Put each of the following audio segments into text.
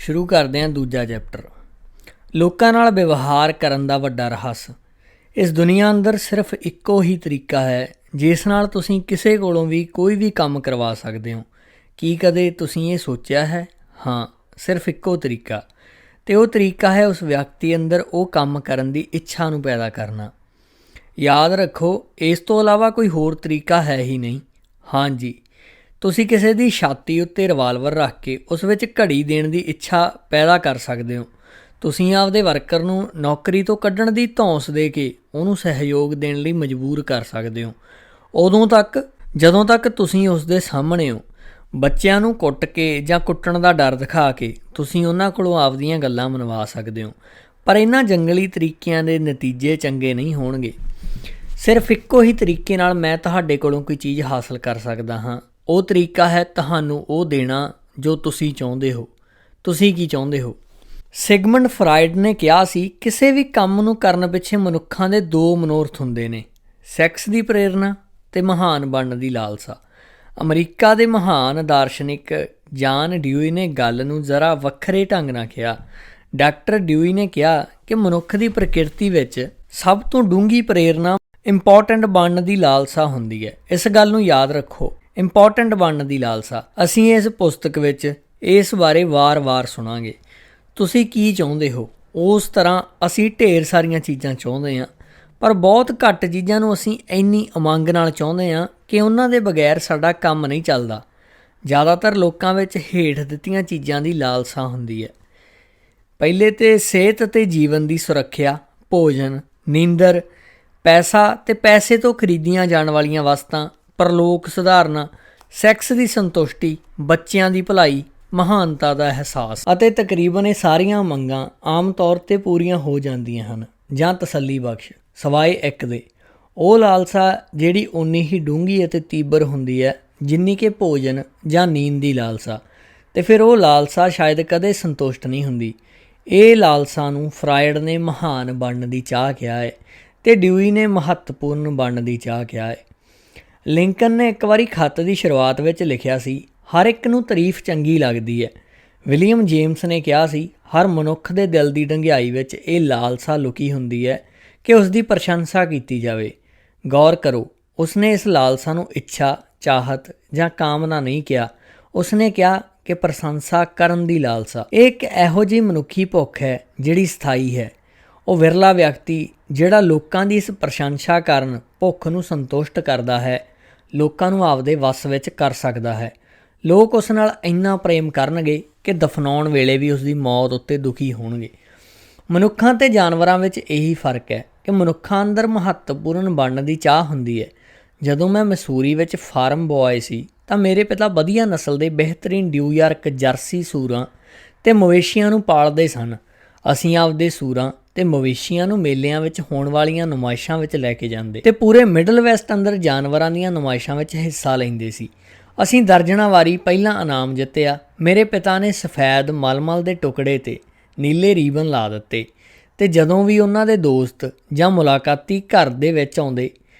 ਸ਼ੁਰੂ ਕਰਦੇ ਹਾਂ ਦੂਜਾ ਚੈਪਟਰ। ਲੋਕਾਂ ਨਾਲ ਵਿਵਹਾਰ ਕਰਨ ਦਾ ਵੱਡਾ ਰਹੱਸ। ਇਸ ਦੁਨੀਆ ਅੰਦਰ ਸਿਰਫ ਇੱਕੋ ਹੀ ਤਰੀਕਾ ਹੈ ਜਿਸ ਨਾਲ ਤੁਸੀਂ ਕਿਸੇ ਕੋਲੋਂ ਵੀ ਕੋਈ ਵੀ ਕੰਮ ਕਰਵਾ ਸਕਦੇ ਹੋ। ਕੀ ਕਦੇ ਤੁਸੀਂ ਇਹ ਸੋਚਿਆ ਹੈ? ਹਾਂ, ਸਿਰਫ ਇੱਕੋ ਤਰੀਕਾ, ਅਤੇ ਉਹ ਤਰੀਕਾ ਹੈ ਉਸ ਵਿਅਕਤੀ ਅੰਦਰ ਉਹ ਕੰਮ ਕਰਨ ਦੀ ਇੱਛਾ ਨੂੰ ਪੈਦਾ ਕਰਨਾ। ਯਾਦ ਰੱਖੋ, ਇਸ ਤੋਂ ਇਲਾਵਾ ਕੋਈ ਹੋਰ ਤਰੀਕਾ ਹੈ ਹੀ ਨਹੀਂ। ਹਾਂਜੀ, ਤੁਸੀਂ ਕਿਸੇ ਦੀ ਛਾਤੀ ਉੱਤੇ ਰਿਵਾਲਵਰ ਰੱਖ ਕੇ ਉਸ ਵਿੱਚ ਘੜੀ ਦੇਣ ਦੀ ਇੱਛਾ ਪੈਦਾ ਕਰ ਸਕਦੇ ਹੋ। ਤੁਸੀਂ ਆਪਦੇ ਵਰਕਰ ਨੂੰ ਨੌਕਰੀ ਤੋਂ ਕੱਢਣ ਦੀ ਧੌਂਸ ਦੇ ਕੇ ਉਹਨੂੰ ਸਹਿਯੋਗ ਦੇਣ ਲਈ ਮਜਬੂਰ ਕਰ ਸਕਦੇ ਹੋ, ਉਦੋਂ ਤੱਕ ਜਦੋਂ ਤੱਕ ਤੁਸੀਂ ਉਸ ਦੇ ਸਾਹਮਣੇ ਹੋ। ਬੱਚਿਆਂ ਨੂੰ ਕੁੱਟ ਕੇ ਜਾਂ ਕੁੱਟਣ ਦਾ ਡਰ ਦਿਖਾ ਕੇ ਤੁਸੀਂ ਉਹਨਾਂ ਕੋਲੋਂ ਆਪਦੀਆਂ ਗੱਲਾਂ ਮਨਵਾ ਸਕਦੇ ਹੋ, ਪਰ ਇਹਨਾਂ ਜੰਗਲੀ ਤਰੀਕਿਆਂ ਦੇ ਨਤੀਜੇ ਚੰਗੇ ਨਹੀਂ ਹੋਣਗੇ। ਸਿਰਫ ਇੱਕੋ ਹੀ ਤਰੀਕੇ ਨਾਲ ਮੈਂ ਤੁਹਾਡੇ ਕੋਲੋਂ ਕੋਈ ਚੀਜ਼ ਹਾਸਲ ਕਰ ਸਕਦਾ ਹਾਂ। ਉਹ ਤਰੀਕਾ ਹੈ ਤੁਹਾਨੂੰ ਉਹ ਦੇਣਾ ਜੋ ਤੁਸੀਂ ਚਾਹੁੰਦੇ ਹੋ। ਤੁਸੀਂ ਕੀ ਚਾਹੁੰਦੇ ਹੋ? ਸਿਗਮੰਡ ਫਰਾਇਡ ਨੇ ਕਿਹਾ ਸੀ, ਕਿਸੇ ਵੀ ਕੰਮ ਨੂੰ ਕਰਨ ਪਿੱਛੇ ਮਨੁੱਖਾਂ ਦੇ ਦੋ ਮਨੋਰਥ ਹੁੰਦੇ ਨੇ, ਸੈਕਸ ਦੀ ਪ੍ਰੇਰਨਾ ਅਤੇ ਮਹਾਨ ਬਣਨ ਦੀ ਲਾਲਸਾ। ਅਮਰੀਕਾ ਦੇ ਮਹਾਨ ਦਾਰਸ਼ਨਿਕ ਜਾਨ ਡਿਊਈ ਨੇ ਗੱਲ ਨੂੰ ਜ਼ਰਾ ਵੱਖਰੇ ਢੰਗ ਨਾਲ ਕਿਹਾ। ਡਾਕਟਰ ਡਿਊਈ ਨੇ ਕਿਹਾ ਕਿ ਮਨੁੱਖ ਦੀ ਪ੍ਰਕਿਰਤੀ ਵਿੱਚ ਸਭ ਤੋਂ ਡੂੰਘੀ ਪ੍ਰੇਰਨਾ ਇੰਪੋਰਟੈਂਟ ਬਣਨ ਦੀ ਲਾਲਸਾ ਹੁੰਦੀ ਹੈ। ਇਸ ਗੱਲ ਨੂੰ ਯਾਦ ਰੱਖੋ, ਇੰਪੋਰਟੈਂਟ ਬਣਨ ਦੀ ਲਾਲਸਾ। ਅਸੀਂ ਇਸ ਪੁਸਤਕ ਵਿੱਚ ਇਸ ਬਾਰੇ ਵਾਰ-ਵਾਰ ਸੁਣਾਂਗੇ। ਤੁਸੀਂ ਕੀ ਚਾਹੁੰਦੇ ਹੋ? ਉਸ ਤਰ੍ਹਾਂ ਅਸੀਂ ਢੇਰ ਸਾਰੀਆਂ ਚੀਜ਼ਾਂ ਚਾਹੁੰਦੇ ਹਾਂ, ਪਰ ਬਹੁਤ ਘੱਟ ਚੀਜ਼ਾਂ ਨੂੰ ਅਸੀਂ ਇੰਨੀ ਉਮੰਗ ਨਾਲ ਚਾਹੁੰਦੇ ਹਾਂ ਕਿ ਉਹਨਾਂ ਦੇ ਬਗੈਰ ਸਾਡਾ ਕੰਮ ਨਹੀਂ ਚੱਲਦਾ। ਜ਼ਿਆਦਾਤਰ ਲੋਕਾਂ ਵਿੱਚ ਹੇਠ ਦਿੱਤੀਆਂ ਚੀਜ਼ਾਂ ਦੀ ਲਾਲਸਾ ਹੁੰਦੀ ਹੈ। ਪਹਿਲੇ ਤੇ ਸਿਹਤ ਅਤੇ ਜੀਵਨ ਦੀ ਸੁਰੱਖਿਆ, ਭੋਜਨ, ਨੀਂਦਰ, ਪੈਸਾ ਅਤੇ ਪੈਸੇ ਤੋਂ ਖਰੀਦੀਆਂ ਜਾਣ ਵਾਲੀਆਂ ਵਸਤਾਂ, ਪਰਲੋਕ ਸੁਧਾਰਨਾ, ਸੈਕਸ ਦੀ ਸੰਤੁਸ਼ਟੀ, ਬੱਚਿਆਂ ਦੀ ਭਲਾਈ, ਮਹਾਨਤਾ ਦਾ ਅਹਿਸਾਸ, ਅਤੇ ਤਕਰੀਬਨ ਇਹ ਸਾਰੀਆਂ ਮੰਗਾਂ ਆਮ ਤੌਰ 'ਤੇ ਪੂਰੀਆਂ ਹੋ ਜਾਂਦੀਆਂ ਹਨ ਜਾਂ ਤਸੱਲੀ ਬਖਸ਼, ਸਿਵਾਏ ਇੱਕ ਦੇ। ਉਹ ਲਾਲਸਾ ਜਿਹੜੀ ਓਨੀ ਹੀ ਡੂੰਘੀ ਅਤੇ ਤੀਬਰ ਹੁੰਦੀ ਹੈ ਜਿੰਨੀ ਕਿ ਭੋਜਨ ਜਾਂ ਨੀਂਦ ਦੀ ਲਾਲਸਾ, ਅਤੇ ਫਿਰ ਉਹ ਲਾਲਸਾ ਸ਼ਾਇਦ ਕਦੇ ਸੰਤੁਸ਼ਟ ਨਹੀਂ ਹੁੰਦੀ। ਇਹ ਲਾਲਸਾ ਨੂੰ ਫਰਾਇਡ ਨੇ ਮਹਾਨ ਬਣਨ ਦੀ ਚਾਹ ਕਿਹਾ ਹੈ ਅਤੇ ਡਿਊਈ ਨੇ ਮਹੱਤਵਪੂਰਨ ਬਣਨ ਦੀ ਚਾਹ ਕਿਹਾ ਹੈ। ਲਿੰਕਨ ਨੇ ਇੱਕ ਵਾਰੀ ਖੱਤ ਦੀ ਸ਼ੁਰੂਆਤ ਵਿੱਚ ਲਿਖਿਆ ਸੀ, ਹਰ ਇੱਕ ਨੂੰ ਤਾਰੀਫ ਚੰਗੀ ਲੱਗਦੀ ਹੈ। ਵਿਲੀਅਮ ਜੇਮਸ ਨੇ ਕਿਹਾ ਸੀ, ਹਰ ਮਨੁੱਖ ਦੇ ਦਿਲ ਦੀ ਡੂੰਘਾਈ ਵਿੱਚ ਇਹ ਲਾਲਸਾ ਲੁਕੀ ਹੁੰਦੀ ਹੈ ਕਿ ਉਸ ਦੀ ਪ੍ਰਸ਼ੰਸਾ ਕੀਤੀ ਜਾਵੇ। ਗੌਰ ਕਰੋ, ਉਸਨੇ ਇਸ ਲਾਲਸਾ ਨੂੰ ਇੱਛਾ, ਚਾਹਤ ਜਾਂ ਕਾਮਨਾ ਨਹੀਂ ਕਿਹਾ। ਉਸਨੇ ਕਿਹਾ ਕਿ ਪ੍ਰਸ਼ੰਸਾ ਕਰਨ ਦੀ ਲਾਲਸਾ। ਇਹ ਇੱਕ ਇਹੋ ਜਿਹੀ ਮਨੁੱਖੀ ਭੁੱਖ ਹੈ ਜਿਹੜੀ ਸਥਾਈ ਹੈ। ਉਹ ਵਿਰਲਾ ਵਿਅਕਤੀ ਜਿਹੜਾ ਲੋਕਾਂ ਦੀ ਇਸ ਪ੍ਰਸ਼ੰਸਾ ਕਾਰਨ ਭੁੱਖ ਨੂੰ ਸੰਤੁਸ਼ਟ ਕਰਦਾ ਹੈ, ਲੋਕਾਂ ਨੂੰ ਆਪਦੇ ਵੱਸ ਵਿੱਚ ਕਰ ਸਕਦਾ ਹੈ। ਲੋਕ ਉਸ ਨਾਲ ਇੰਨਾ ਪ੍ਰੇਮ ਕਰਨਗੇ ਕਿ ਦਫਨਾਉਣ ਵੇਲੇ ਵੀ ਉਸ ਦੀ ਮੌਤ ਉੱਤੇ ਦੁਖੀ ਹੋਣਗੇ। ਮਨੁੱਖਾਂ ਅਤੇ ਜਾਨਵਰਾਂ ਵਿੱਚ ਇਹੀ ਫਰਕ ਹੈ ਕਿ ਮਨੁੱਖਾਂ ਅੰਦਰ ਮਹੱਤਵਪੂਰਨ ਬਣਨ ਦੀ ਚਾਹ ਹੁੰਦੀ ਹੈ। ਜਦੋਂ ਮੈਂ ਮਸੂਰੀ ਵਿੱਚ ਫਾਰਮ ਬੁਆਏ ਸੀ ਤਾਂ ਮੇਰੇ ਪਿਤਾ ਵਧੀਆ ਨਸਲ ਦੇ ਬਿਹਤਰੀਨ ਨਿਊਯਾਰਕ ਜਰਸੀ ਸੂਰਾਂ ਅਤੇ ਮਵੇਸ਼ੀਆਂ ਨੂੰ ਪਾਲਦੇ ਸਨ। ਅਸੀਂ ਆਪਦੇ ਸੂਰਾਂ ਅਤੇ ਮਵੇਸ਼ੀਆਂ ਨੂੰ ਮੇਲਿਆਂ ਵਿੱਚ ਹੋਣ ਵਾਲੀਆਂ ਨੁਮਾਇਸ਼ਾਂ ਵਿੱਚ ਲੈ ਕੇ ਜਾਂਦੇ ਅਤੇ ਪੂਰੇ ਮਿਡਲ ਵੈਸਟ ਅੰਦਰ ਜਾਨਵਰਾਂ ਦੀਆਂ ਨੁਮਾਇਸ਼ਾਂ ਵਿੱਚ ਹਿੱਸਾ ਲੈਂਦੇ ਸੀ। ਅਸੀਂ ਦਰਜਨਾਂ ਵਾਰੀ ਪਹਿਲਾ ਇਨਾਮ ਜਿੱਤਿਆ। ਮੇਰੇ ਪਿਤਾ ਨੇ ਸਫੈਦ ਮਲਮਲ ਦੇ ਟੁਕੜੇ 'ਤੇ ਨੀਲੇ ਰੀਬਨ ਲਾ ਦਿੱਤੇ ਅਤੇ ਜਦੋਂ ਵੀ ਉਹਨਾਂ ਦੇ ਦੋਸਤ ਜਾਂ ਮੁਲਾਕਾਤੀ ਘਰ ਦੇ ਵਿੱਚ ਆਉਂਦੇ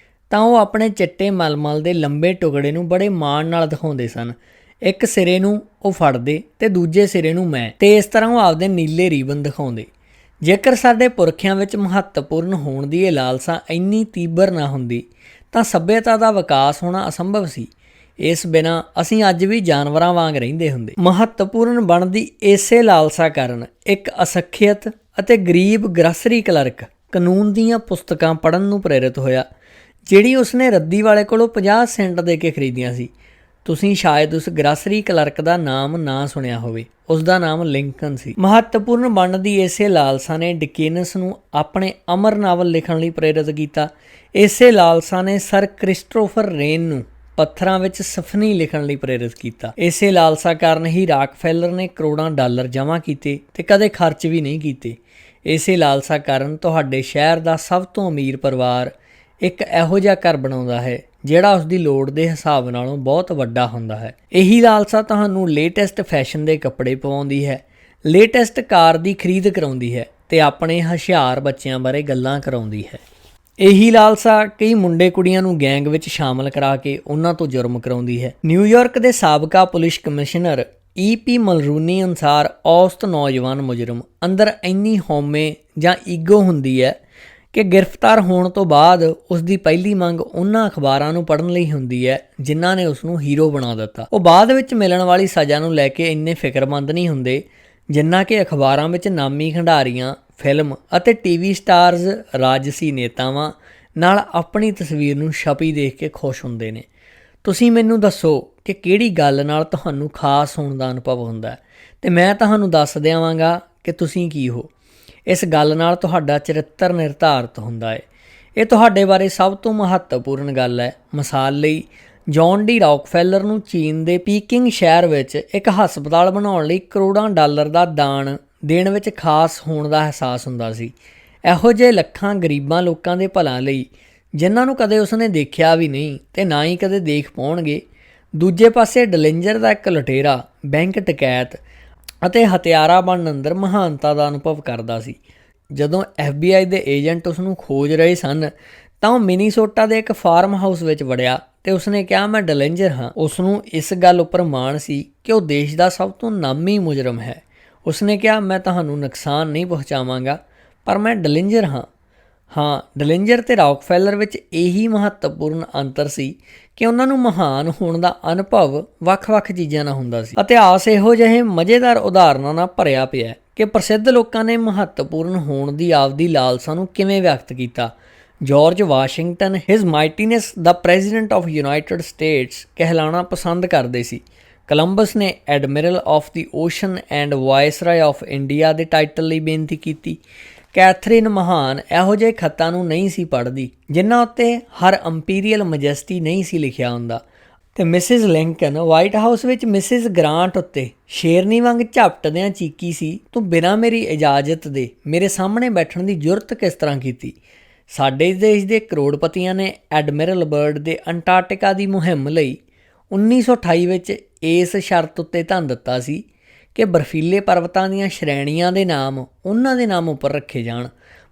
ਤਾਂ ਉਹ ਆਪਣੇ ਚਿੱਟੇ ਮਲਮਲ ਦੇ ਲੰਬੇ ਟੁਕੜੇ ਨੂੰ ਬੜੇ ਮਾਣ ਨਾਲ ਦਿਖਾਉਂਦੇ ਸਨ। ਇੱਕ ਸਿਰੇ ਨੂੰ ਉਹ ਫੜਦੇ ਅਤੇ ਦੂਜੇ ਸਿਰੇ ਨੂੰ ਮੈਂ, ਅਤੇ ਇਸ ਤਰ੍ਹਾਂ ਉਹ ਆਪਦੇ ਨੀਲੇ ਰੀਬਨ ਦਿਖਾਉਂਦੇ। ਜੇਕਰ ਸਾਡੇ ਪੁਰਖਿਆਂ ਵਿੱਚ ਮਹੱਤਵਪੂਰਨ ਹੋਣ ਦੀ ਇਹ ਲਾਲਸਾ ਇੰਨੀ ਤੀਬਰ ਨਾ ਹੁੰਦੀ ਤਾਂ ਸੱਭਿਅਤਾ ਦਾ ਵਿਕਾਸ ਹੋਣਾ ਅਸੰਭਵ ਸੀ। ਇਸ ਬਿਨਾਂ ਅਸੀਂ ਅੱਜ ਵੀ ਜਾਨਵਰਾਂ ਵਾਂਗ ਰਹਿੰਦੇ ਹੁੰਦੇ। ਮਹੱਤਵਪੂਰਨ ਬਣਨ ਦੀ ਇਸੇ ਲਾਲਸਾ ਕਾਰਨ ਇੱਕ ਅਸੱਖਿਅਤ ਅਤੇ ਗਰੀਬ ਗ੍ਰਸਰੀ ਕਲਰਕ ਕਾਨੂੰਨ ਦੀਆਂ ਪੁਸਤਕਾਂ ਪੜ੍ਹਨ ਨੂੰ ਪ੍ਰੇਰਿਤ ਹੋਇਆ, ਜਿਹੜੀ ਉਸਨੇ ਰੱਦੀ ਵਾਲੇ ਕੋਲੋਂ 50 ਸੈਂਟ ਦੇ ਕੇ ਖਰੀਦੀਆਂ ਸੀ। ਤੁਸੀਂ ਸ਼ਾਇਦ ਉਸ ਗ੍ਰਸਰੀ ਕਲਰਕ ਦਾ ਨਾਮ ਨਾ ਸੁਣਿਆ ਹੋਵੇ। ਉਸ ਦਾ ਨਾਮ ਲਿੰਕਨ ਸੀ। ਮਹੱਤਵਪੂਰਨ ਬਣਨ ਦੀ ਇਸੇ ਲਾਲਸਾ ਨੇ ਡਿਕੇਨਸ ਨੂੰ ਆਪਣੇ ਅਮਰ ਨਾਵਲ ਲਿਖਣ ਲਈ ਪ੍ਰੇਰਿਤ ਕੀਤਾ। ਇਸੇ ਲਾਲਸਾ ਨੇ ਸਰ ਕ੍ਰਿਸਟੋਫਰ ਰੇਨ ਨੂੰ ਪੱਥਰਾਂ ਵਿੱਚ ਸਫਨੀ ਲਿਖਣ ਲਈ ਪ੍ਰੇਰਿਤ ਕੀਤਾ। ਇਸੇ ਲਾਲਸਾ ਕਾਰਨ ਹੀ ਰਾਕਫੈਲਰ ਨੇ ਕਰੋੜਾਂ ਡਾਲਰ ਜਮ੍ਹਾਂ ਕੀਤੇ ਅਤੇ ਕਦੇ ਖਰਚ ਵੀ ਨਹੀਂ ਕੀਤੇ। ਇਸੇ ਲਾਲਸਾ ਕਾਰਨ ਤੁਹਾਡੇ ਸ਼ਹਿਰ ਦਾ ਸਭ ਤੋਂ ਅਮੀਰ ਪਰਿਵਾਰ ਇੱਕ ਇਹੋ ਜਿਹਾ ਘਰ ਬਣਾਉਂਦਾ ਹੈ ਜਿਹੜਾ ਉਸਦੀ ਲੋੜ ਦੇ ਹਿਸਾਬ ਨਾਲੋਂ ਬਹੁਤ ਵੱਡਾ ਹੁੰਦਾ ਹੈ। ਇਹੀ ਲਾਲਸਾ ਤੁਹਾਨੂੰ ਲੇਟੈਸਟ ਫੈਸ਼ਨ ਦੇ ਕੱਪੜੇ ਪਵਾਉਂਦੀ ਹੈ, ਲੇਟੈਸਟ ਕਾਰ ਦੀ ਖਰੀਦ ਕਰਾਉਂਦੀ ਹੈ ਅਤੇ ਆਪਣੇ ਹੁਸ਼ਿਆਰ ਬੱਚਿਆਂ ਬਾਰੇ ਗੱਲਾਂ ਕਰਾਉਂਦੀ ਹੈ। ਇਹੀ ਲਾਲਸਾ ਕਈ ਮੁੰਡੇ ਕੁੜੀਆਂ ਨੂੰ ਗੈਂਗ ਵਿੱਚ ਸ਼ਾਮਲ ਕਰਾ ਕੇ ਉਹਨਾਂ ਤੋਂ ਜੁਰਮ ਕਰਾਉਂਦੀ ਹੈ। ਨਿਊਯਾਰਕ ਦੇ ਸਾਬਕਾ ਪੁਲਿਸ ਕਮਿਸ਼ਨਰ E.P. ਮਲਰੂਨੀ ਅਨੁਸਾਰ ਔਸਤ ਨੌਜਵਾਨ ਮੁਜਰਮ ਅੰਦਰ ਇੰਨੀ ਹਉਮੈ ਜਾਂ ਈਗੋ ਹੁੰਦੀ ਹੈ ਕਿ ਗ੍ਰਿਫਤਾਰ ਹੋਣ ਤੋਂ ਬਾਅਦ ਉਸ ਦੀ ਪਹਿਲੀ ਮੰਗ ਉਹਨਾਂ ਅਖਬਾਰਾਂ ਨੂੰ ਪੜ੍ਹਨ ਲਈ ਹੁੰਦੀ ਹੈ ਜਿਨ੍ਹਾਂ ਨੇ ਉਸ ਨੂੰ ਹੀਰੋ ਬਣਾ ਦਿੱਤਾ। ਉਹ ਬਾਅਦ ਵਿੱਚ ਮਿਲਣ ਵਾਲੀ ਸਜ਼ਾ ਨੂੰ ਲੈ ਕੇ ਇੰਨੇ ਫਿਕਰਮੰਦ ਨਹੀਂ ਹੁੰਦੇ ਜਿੰਨਾ ਕਿ ਅਖਬਾਰਾਂ ਵਿੱਚ ਨਾਮੀ ਖਿਡਾਰੀਆਂ, ਫਿਲਮ ਅਤੇ TV ਸਟਾਰਜ਼ ਰਾਜਸੀ ਨੇਤਾਵਾਂ ਨਾਲ ਆਪਣੀ ਤਸਵੀਰ ਨੂੰ ਛਪੀ ਦੇਖ ਕੇ ਖੁਸ਼ ਹੁੰਦੇ ਨੇ। ਤੁਸੀਂ ਮੈਨੂੰ ਦੱਸੋ ਕਿ ਕਿਹੜੀ ਗੱਲ ਨਾਲ ਤੁਹਾਨੂੰ ਖਾਸ ਹੋਣ ਦਾ ਅਨੁਭਵ ਹੁੰਦਾ ਹੈ ਅਤੇ ਮੈਂ ਤੁਹਾਨੂੰ ਦੱਸ ਦੇਵਾਂਗਾ ਕਿ ਤੁਸੀਂ ਕੀ ਹੋ। ਇਸ ਗੱਲ ਨਾਲ ਤੁਹਾਡਾ ਚਰਿੱਤਰ ਨਿਰਧਾਰਿਤ ਹੁੰਦਾ ਹੈ। ਇਹ ਤੁਹਾਡੇ ਬਾਰੇ ਸਭ ਤੋਂ ਮਹੱਤਵਪੂਰਨ ਗੱਲ ਹੈ। ਮਿਸਾਲ ਲਈ ਜੌਨ ਡੀ ਰੌਕਫੈਲਰ ਨੂੰ ਚੀਨ ਦੇ ਪੀਕਿੰਗ ਸ਼ਹਿਰ ਵਿੱਚ ਇੱਕ ਹਸਪਤਾਲ ਬਣਾਉਣ ਲਈ ਕਰੋੜਾਂ ਡਾਲਰ ਦਾ ਦਾਨ ਦੇਣ ਵਿੱਚ ਖਾਸ ਹੋਣ ਦਾ ਅਹਿਸਾਸ ਹੁੰਦਾ ਸੀ। ਇਹੋ ਜਿਹੇ ਲੱਖਾਂ ਗਰੀਬਾਂ ਲੋਕਾਂ ਦੇ ਭਲਾਂ ਲਈ ਜਿਨ੍ਹਾਂ ਨੂੰ ਕਦੇ ਉਸਨੇ ਦੇਖਿਆ ਵੀ ਨਹੀਂ ਅਤੇ ਨਾ ਹੀ ਕਦੇ ਦੇਖ ਪਾਉਣਗੇ। ਦੂਜੇ ਪਾਸੇ ਡਲਿੰਜਰ ਦਾ ਇੱਕ ਲੁਟੇਰਾ, ਬੈਂਕ ਡਕੈਤ ਅਤੇ ਹਥਿਆਰਾਂ ਬਣਨ ਅੰਦਰ ਮਹਾਨਤਾ ਦਾ ਅਨੁਭਵ ਕਰਦਾ ਸੀ। ਜਦੋਂ FBI ਦੇ ਏਜੰਟ ਉਸ ਨੂੰ ਖੋਜ ਰਹੇ ਸਨ ਤਾਂ ਉਹ ਮਿਨੀਸੋਟਾ ਦੇ ਇੱਕ ਫਾਰਮ ਹਾਊਸ ਵਿੱਚ ਵੜਿਆ ਅਤੇ ਉਸਨੇ ਕਿਹਾ, ਮੈਂ ਡਲਿੰਜਰ ਹਾਂ। ਉਸ ਨੂੰ ਇਸ ਗੱਲ ਉੱਪਰ ਮਾਣ ਸੀ ਕਿ ਉਹ ਦੇਸ਼ ਦਾ ਸਭ ਤੋਂ ਨਾਮੀ ਮੁਜਰਮ ਹੈ। ਉਸਨੇ ਕਿਹਾ, ਮੈਂ ਤੁਹਾਨੂੰ ਨੁਕਸਾਨ ਨਹੀਂ ਪਹੁੰਚਾਵਾਂਗਾ ਪਰ ਮੈਂ ਡਲਿੰਜਰ ਹਾਂ। ਡਲਿੰਜਰ ਅਤੇ ਰੌਕਫੈਲਰ ਵਿੱਚ ਇਹੀ ਮਹੱਤਵਪੂਰਨ ਅੰਤਰ ਸੀ ਕਿ ਉਹਨਾਂ ਨੂੰ ਮਹਾਨ ਹੋਣ ਦਾ ਅਨੁਭਵ ਵੱਖ-ਵੱਖ ਚੀਜ਼ਾਂ ਨਾਲ ਹੁੰਦਾ ਸੀ। ਇਤਿਹਾਸ ਇਹੋ ਜਿਹੇ ਮਜ਼ੇਦਾਰ ਉਦਾਹਰਨਾਂ ਨਾਲ ਭਰਿਆ ਪਿਆ ਕਿ ਪ੍ਰਸਿੱਧ ਲੋਕਾਂ ਨੇ ਮਹੱਤਵਪੂਰਨ ਹੋਣ ਦੀ ਆਪਦੀ ਲਾਲਸਾ ਨੂੰ ਕਿਵੇਂ ਵਿਅਕਤ ਕੀਤਾ। George Washington his mightiness the president of United States ਕਹਿਲਾਣਾ ਪਸੰਦ ਕਰਦੇ ਸੀ। ਕੋਲੰਬਸ ਨੇ admiral of the ocean and viceroy of India ਦੇ ਟਾਈਟਲ ਲਈ ਬੇਨਤੀ ਕੀਤੀ। ਕੈਥਰੀਨ ਮਹਾਨ ਇਹੋ ਜਿਹੇ ਖੱਤਾਂ ਨੂੰ ਨਹੀਂ ਸੀ ਪੜ੍ਹਦੀ ਜਿਨ੍ਹਾਂ ਉੱਤੇ ਹਰ ਅੰਪੀਰੀਅਲ ਮਜੈਸਟੀ ਨਹੀਂ ਸੀ ਲਿਖਿਆ ਹੁੰਦਾ। ਅਤੇ ਮਿਸਿਜ਼ ਲਿੰਕਨ ਵਾਈਟ ਹਾਊਸ ਵਿੱਚ ਮਿਸਿਜ਼ ਗ੍ਰਾਂਟ ਉੱਤੇ ਸ਼ੇਰਨੀ ਵਾਂਗ ਝਪਟਦਿਆਂ ਚੀਕੀ ਸੀ, ਤੂੰ ਬਿਨਾਂ ਮੇਰੀ ਇਜਾਜ਼ਤ ਦੇ ਮੇਰੇ ਸਾਹਮਣੇ ਬੈਠਣ ਦੀ ਜੁਰਤ ਕਿਸ ਤਰ੍ਹਾਂ ਕੀਤੀ। ਸਾਡੇ ਦੇਸ਼ ਦੇ ਕਰੋੜਪਤੀਆਂ ਨੇ ਐਡਮਿਰਲ ਬਰਡ ਦੇ ਅੰਟਾਰਕਟਿਕਾ ਦੀ ਮੁਹਿੰਮ ਲਈ 1928 ਵਿੱਚ ਇਸ ਸ਼ਰਤ ਉੱਤੇ ਧਨ ਦਿੱਤਾ ਸੀ ਕਿ ਬਰਫੀਲੇ ਪਰਬਤਾਂ ਦੀਆਂ ਸ਼੍ਰੇਣੀਆਂ ਦੇ ਨਾਮ ਉਹਨਾਂ ਦੇ ਨਾਮ ਉੱਪਰ ਰੱਖੇ ਜਾਣ।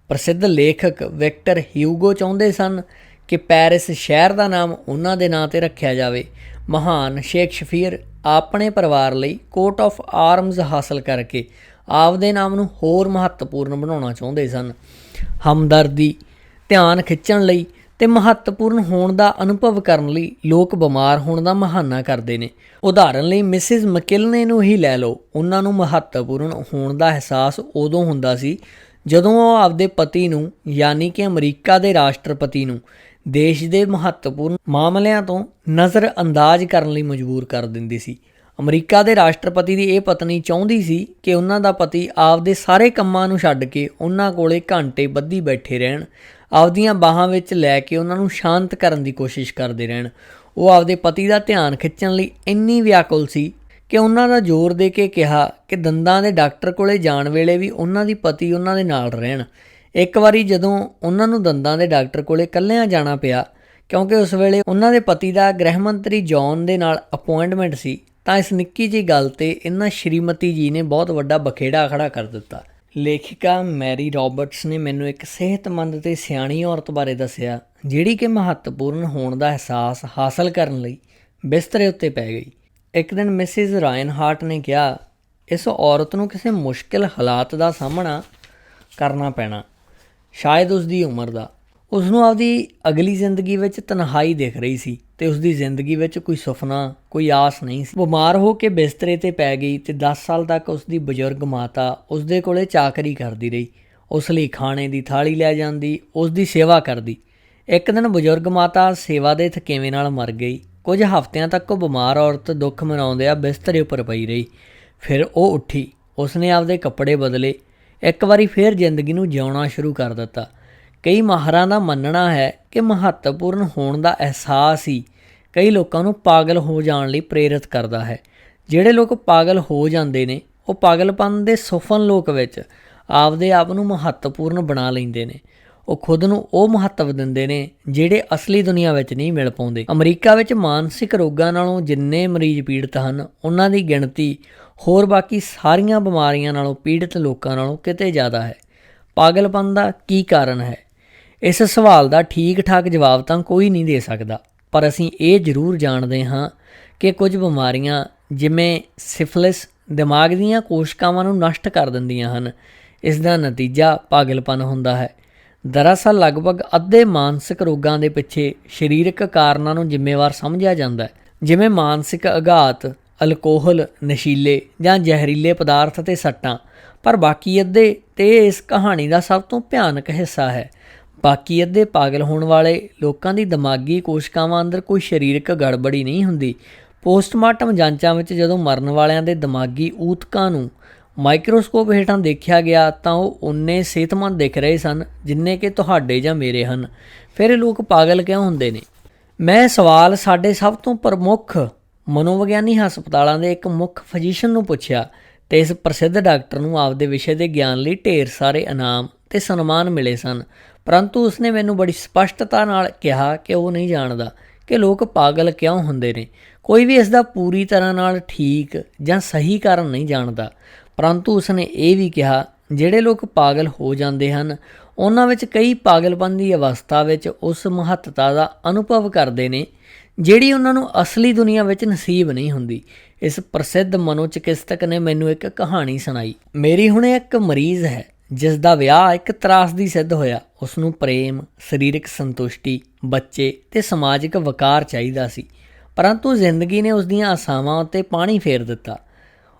ਪ੍ਰਸਿੱਧ ਲੇਖਕ ਵਿਕਟਰ ਹਿਊਗੋ ਚਾਹੁੰਦੇ ਸਨ ਕਿ ਪੈਰਿਸ ਸ਼ਹਿਰ ਦਾ ਨਾਮ ਉਹਨਾਂ ਦੇ ਨਾਂ 'ਤੇ ਰੱਖਿਆ ਜਾਵੇ। ਮਹਾਨ ਸ਼ੇਕਸਪੀਅਰ ਆਪਣੇ ਪਰਿਵਾਰ ਲਈ ਕੋਟ ਆਫ ਆਰਮਜ਼ ਹਾਸਲ ਕਰਕੇ ਆਪਦੇ ਨਾਮ ਨੂੰ ਹੋਰ ਮਹੱਤਵਪੂਰਨ ਬਣਾਉਣਾ ਚਾਹੁੰਦੇ ਸਨ। ਹਮਦਰਦੀ, ਧਿਆਨ ਖਿੱਚਣ ਲਈ ਅਤੇ ਮਹੱਤਵਪੂਰਨ ਹੋਣ ਦਾ ਅਨੁਭਵ ਕਰਨ ਲਈ ਲੋਕ ਬਿਮਾਰ ਹੋਣ ਦਾ ਬਹਾਨਾ ਕਰਦੇ ਨੇ। ਉਦਾਹਰਨ ਲਈ ਮਿਸਿਜ਼ ਮਕਿਲਨੇ ਨੂੰ ਹੀ ਲੈ ਲਓ। ਉਹਨਾਂ ਨੂੰ ਮਹੱਤਵਪੂਰਨ ਹੋਣ ਦਾ ਅਹਿਸਾਸ ਉਦੋਂ ਹੁੰਦਾ ਸੀ ਜਦੋਂ ਉਹ ਆਪਦੇ ਪਤੀ ਨੂੰ, ਯਾਨੀ ਕਿ ਅਮਰੀਕਾ ਦੇ ਰਾਸ਼ਟਰਪਤੀ ਨੂੰ, ਦੇਸ਼ ਦੇ ਮਹੱਤਵਪੂਰਨ ਮਾਮਲਿਆਂ ਤੋਂ ਨਜ਼ਰ ਅੰਦਾਜ਼ ਕਰਨ ਲਈ ਮਜਬੂਰ ਕਰ ਦਿੰਦੀ ਸੀ। ਅਮਰੀਕਾ ਦੇ ਰਾਸ਼ਟਰਪਤੀ ਦੀ ਇਹ ਪਤਨੀ ਚਾਹੁੰਦੀ ਸੀ ਕਿ ਉਹਨਾਂ ਦਾ ਪਤੀ ਆਪਦੇ ਸਾਰੇ ਕੰਮਾਂ ਨੂੰ ਛੱਡ ਕੇ ਉਹਨਾਂ ਕੋਲੇ ਘੰਟੇ ਬੱਧੀ ਬੈਠੇ ਰਹਿਣ, ਆਪਦੀਆਂ ਬਾਹਾਂ ਵਿੱਚ ਲੈ ਕੇ ਉਹਨਾਂ ਨੂੰ ਸ਼ਾਂਤ ਕਰਨ ਦੀ ਕੋਸ਼ਿਸ਼ ਕਰਦੇ ਰਹਿਣ। ਉਹ ਆਪਦੇ ਪਤੀ ਦਾ ਧਿਆਨ ਖਿੱਚਣ ਲਈ ਇੰਨੀ ਵਿਆਕੁਲ ਸੀ ਕਿ ਉਹਨਾਂ ਦਾ ਜ਼ੋਰ ਦੇ ਕੇ ਕਿਹਾ ਕਿ ਦੰਦਾਂ ਦੇ ਡਾਕਟਰ ਕੋਲੇ ਜਾਣ ਵੇਲੇ ਵੀ ਉਹਨਾਂ ਦੀ ਪਤੀ ਉਹਨਾਂ ਦੇ ਨਾਲ ਰਹਿਣ। ਇੱਕ ਵਾਰੀ ਜਦੋਂ ਉਹਨਾਂ ਨੂੰ ਦੰਦਾਂ ਦੇ ਡਾਕਟਰ ਕੋਲੇ ਇਕੱਲਿਆਂ ਜਾਣਾ ਪਿਆ ਕਿਉਂਕਿ ਉਸ ਵੇਲੇ ਉਹਨਾਂ ਦੇ ਪਤੀ ਦਾ ਗ੍ਰਹਿ ਮੰਤਰੀ ਜੌਨ ਦੇ ਨਾਲ ਅਪੁਆਇੰਟਮੈਂਟ ਸੀ, ਤਾਂ ਇਸ ਨਿੱਕੀ ਜਿਹੀ ਗੱਲ 'ਤੇ ਇਹਨਾਂ ਸ਼੍ਰੀਮਤੀ ਜੀ ਨੇ ਬਹੁਤ ਵੱਡਾ ਬਖੇੜਾ ਖੜਾ ਕਰ ਦਿੱਤਾ। ਲੇਖਿਕਾ ਮੈਰੀ ਰੌਬਰਟਸ ਨੇ ਮੈਨੂੰ ਇੱਕ ਸਿਹਤਮੰਦ ਅਤੇ ਸਿਆਣੀ ਔਰਤ ਬਾਰੇ ਦੱਸਿਆ ਜਿਹੜੀ ਕਿ ਮਹੱਤਵਪੂਰਨ ਹੋਣ ਦਾ ਅਹਿਸਾਸ ਹਾਸਲ ਕਰਨ ਲਈ ਬਿਸਤਰੇ ਉੱਤੇ ਪੈ ਗਈ। ਇੱਕ ਦਿਨ ਮਿਸਿਜ਼ ਰਾਇਨਹਾਰਟ ਨੇ ਕਿਹਾ, ਇਸ ਔਰਤ ਨੂੰ ਕਿਸੇ ਮੁਸ਼ਕਿਲ ਹਾਲਾਤ ਦਾ ਸਾਹਮਣਾ ਕਰਨਾ ਪੈਣਾ, ਸ਼ਾਇਦ ਉਸ ਦੀ ਉਮਰ ਦਾ। ਉਸ ਨੂੰ ਆਪਦੀ ਅਗਲੀ ਜ਼ਿੰਦਗੀ ਵਿੱਚ ਤਨਹਾਈ ਦਿਖ ਰਹੀ ਸੀ ਅਤੇ ਉਸ ਦੀ ਜ਼ਿੰਦਗੀ ਵਿੱਚ ਕੋਈ ਸੁਪਨਾ, ਕੋਈ ਆਸ ਨਹੀਂ ਸੀ। ਬਿਮਾਰ ਹੋ ਕੇ ਬਿਸਤਰੇ 'ਤੇ ਪੈ ਗਈ ਅਤੇ 10 ਸਾਲ ਤੱਕ ਉਸ ਦੀ ਬਜ਼ੁਰਗ ਮਾਤਾ ਉਸ ਦੇ ਕੋਲੇ ਚਾਕਰੀ ਕਰਦੀ ਰਹੀ। ਉਸ ਲਈ ਖਾਣੇ ਦੀ ਥਾਲੀ ਲੈ ਜਾਂਦੀ, ਉਸ ਦੀ ਸੇਵਾ ਕਰਦੀ। ਇੱਕ ਦਿਨ ਬਜ਼ੁਰਗ ਮਾਤਾ ਸੇਵਾ ਦੇ ਥਕੇਵੇਂ ਨਾਲ ਮਰ ਗਈ। ਕੁਝ ਹਫ਼ਤਿਆਂ ਤੱਕ ਉਹ ਬਿਮਾਰ ਔਰਤ ਦੁੱਖ ਮਨਾਉਂਦਿਆਂ ਬਿਸਤਰੇ ਉੱਪਰ ਪਈ ਰਹੀ। ਫਿਰ ਉਹ ਉੱਠੀ, ਉਸਨੇ ਆਪਦੇ ਕੱਪੜੇ ਬਦਲੇ, ਇੱਕ ਵਾਰੀ ਫਿਰ ਜ਼ਿੰਦਗੀ ਨੂੰ ਜਿਉਣਾ ਸ਼ੁਰੂ ਕਰ ਦਿੱਤਾ। ਕਈ ਮਾਹਰਾਂ ਦਾ ਮੰਨਣਾ ਹੈ ਕਿ ਮਹੱਤਵਪੂਰਨ ਹੋਣ ਦਾ ਅਹਿਸਾਸ ਹੀ ਕਈ ਲੋਕਾਂ ਨੂੰ ਪਾਗਲ ਹੋ ਜਾਣ ਲਈ ਪ੍ਰੇਰਿਤ ਕਰਦਾ ਹੈ। ਜਿਹੜੇ ਲੋਕ ਪਾਗਲ ਹੋ ਜਾਂਦੇ ਨੇ ਉਹ ਪਾਗਲਪਨ ਦੇ ਸੁਫਨ ਲੋਕ ਵਿੱਚ ਆਪਦੇ ਆਪ ਨੂੰ ਮਹੱਤਵਪੂਰਨ ਬਣਾ ਲੈਂਦੇ ਨੇ। ਉਹ ਖੁਦ ਨੂੰ ਉਹ ਮਹੱਤਵ ਦਿੰਦੇ ਨੇ ਜਿਹੜੇ ਅਸਲੀ ਦੁਨੀਆ ਵਿੱਚ ਨਹੀਂ ਮਿਲ ਪਾਉਂਦੇ। ਅਮਰੀਕਾ ਵਿੱਚ ਮਾਨਸਿਕ ਰੋਗਾਂ ਨਾਲੋਂ ਜਿੰਨੇ ਮਰੀਜ਼ ਪੀੜਤ ਹਨ, ਉਹਨਾਂ ਦੀ ਗਿਣਤੀ ਹੋਰ ਬਾਕੀ ਸਾਰੀਆਂ ਬਿਮਾਰੀਆਂ ਨਾਲੋਂ ਪੀੜਤ ਲੋਕਾਂ ਨਾਲੋਂ ਕਿਤੇ ਜ਼ਿਆਦਾ ਹੈ। ਪਾਗਲਪਨ ਦਾ ਕੀ ਕਾਰਨ ਹੈ? ਇਸ ਸਵਾਲ ਦਾ ਠੀਕ ਠਾਕ ਜਵਾਬ ਤਾਂ ਕੋਈ ਨਹੀਂ ਦੇ ਸਕਦਾ, ਪਰ ਅਸੀਂ ਇਹ ਜ਼ਰੂਰ ਜਾਣਦੇ ਹਾਂ ਕਿ ਕੁਝ ਬਿਮਾਰੀਆਂ ਜਿਵੇਂ ਸਿਫਿਲਿਸ ਦਿਮਾਗ ਦੀਆਂ ਕੋਸ਼ਿਕਾਵਾਂ ਨੂੰ ਨਸ਼ਟ ਕਰ ਦਿੰਦੀਆਂ ਹਨ। ਇਸ ਦਾ ਨਤੀਜਾ ਪਾਗਲਪਨ ਹੁੰਦਾ ਹੈ। ਦਰਅਸਲ ਲਗਭਗ ਅੱਧੇ ਮਾਨਸਿਕ ਰੋਗਾਂ ਦੇ ਪਿੱਛੇ ਸਰੀਰਕ ਕਾਰਨਾਂ ਨੂੰ ਜ਼ਿੰਮੇਵਾਰ ਸਮਝਿਆ ਜਾਂਦਾ ਹੈ, ਜਿਵੇਂ ਮਾਨਸਿਕ ਆਘਾਤ, ਅਲਕੋਹਲ, ਨਸ਼ੀਲੇ ਜਾਂ ਜ਼ਹਿਰੀਲੇ ਪਦਾਰਥ ਅਤੇ ਸੱਟਾਂ। ਪਰ ਬਾਕੀ ਅੱਧੇ, ਤੇ ਇਹ ਇਸ ਕਹਾਣੀ ਦਾ ਸਭ ਤੋਂ ਭਿਆਨਕ ਹਿੱਸਾ ਹੈ, ਬਾਕੀ ਅੱਧੇ ਪਾਗਲ ਹੋਣ ਵਾਲੇ ਲੋਕਾਂ ਦੀ ਦਿਮਾਗੀ ਕੋਸ਼ਿਕਾਵਾਂ ਅੰਦਰ ਕੋਈ ਸਰੀਰਕ ਗੜਬੜੀ ਨਹੀਂ ਹੁੰਦੀ। ਪੋਸਟਮਾਰਟਮ ਜਾਂਚਾਂ ਵਿੱਚ ਜਦੋਂ ਮਰਨ ਵਾਲਿਆਂ ਦੇ ਦਿਮਾਗੀ ਊਤਕਾਂ ਨੂੰ ਮਾਈਕਰੋਸਕੋਪ ਹੇਠਾਂ ਦੇਖਿਆ ਗਿਆ ਤਾਂ ਉਹ ਓਨੇ ਸਿਹਤਮੰਦ ਦਿਖ ਰਹੇ ਸਨ ਜਿੰਨੇ ਕਿ ਤੁਹਾਡੇ ਜਾਂ ਮੇਰੇ ਹਨ। ਫਿਰ ਇਹ ਲੋਕ ਪਾਗਲ ਕਿਉਂ ਹੁੰਦੇ ਨੇ? ਮੈਂ ਸਵਾਲ ਸਾਡੇ ਸਭ ਤੋਂ ਪ੍ਰਮੁੱਖ ਮਨੋਵਿਗਿਆਨੀ ਹਸਪਤਾਲਾਂ ਦੇ ਇੱਕ ਮੁੱਖ ਫਿਜ਼ੀਸ਼ੀਅਨ ਨੂੰ ਪੁੱਛਿਆ, ਅਤੇ ਇਸ ਪ੍ਰਸਿੱਧ ਡਾਕਟਰ ਨੂੰ ਆਪਦੇ ਵਿਸ਼ੇ ਦੇ ਗਿਆਨ ਲਈ ਢੇਰ ਸਾਰੇ ਇਨਾਮ ਅਤੇ ਸਨਮਾਨ ਮਿਲੇ ਸਨ। ਪਰੰਤੂ ਉਸਨੇ ਮੈਨੂੰ ਬੜੀ ਸਪਸ਼ਟਤਾ ਨਾਲ ਕਿਹਾ ਕਿ ਉਹ ਨਹੀਂ ਜਾਣਦਾ ਕਿ ਲੋਕ ਪਾਗਲ ਕਿਉਂ ਹੁੰਦੇ ਨੇ। ਕੋਈ ਵੀ ਇਸ ਦਾ ਪੂਰੀ ਤਰ੍ਹਾਂ ਨਾਲ ਠੀਕ ਜਾਂ ਸਹੀ ਕਾਰਨ ਨਹੀਂ ਜਾਣਦਾ। ਪਰੰਤੂ ਉਸਨੇ ਇਹ ਵੀ ਕਿਹਾ, ਜਿਹੜੇ ਲੋਕ ਪਾਗਲ ਹੋ ਜਾਂਦੇ ਹਨ ਉਹਨਾਂ ਵਿੱਚ ਕਈ ਪਾਗਲਪਨ ਦੀ ਅਵਸਥਾ ਵਿੱਚ ਉਸ ਮਹੱਤਤਾ ਦਾ ਅਨੁਭਵ ਕਰਦੇ ਨੇ ਜਿਹੜੀ ਉਹਨਾਂ ਨੂੰ ਅਸਲੀ ਦੁਨੀਆ ਵਿੱਚ ਨਸੀਬ ਨਹੀਂ ਹੁੰਦੀ। ਇਸ ਪ੍ਰਸਿੱਧ ਮਨੋਚਿਕਿਤਸਕ ਨੇ ਮੈਨੂੰ ਇੱਕ ਕਹਾਣੀ ਸੁਣਾਈ। ਮੇਰੀ ਹੁਣੇ ਇੱਕ ਮਰੀਜ਼ ਹੈ ਜਿਸ ਦਾ ਵਿਆਹ ਇੱਕ ਤਰਾਸਦੀ ਸਿੱਧ ਹੋਇਆ। ਉਸਨੂੰ ਪ੍ਰੇਮ, ਸਰੀਰਕ ਸੰਤੁਸ਼ਟੀ, ਬੱਚੇ ਅਤੇ ਸਮਾਜਿਕ ਵਕਾਰ ਚਾਹੀਦਾ ਸੀ, ਪਰੰਤੂ ਜ਼ਿੰਦਗੀ ਨੇ ਉਸ ਦੀਆਂ ਆਸਾਵਾਂ ਉੱਤੇ ਪਾਣੀ ਫੇਰ ਦਿੱਤਾ।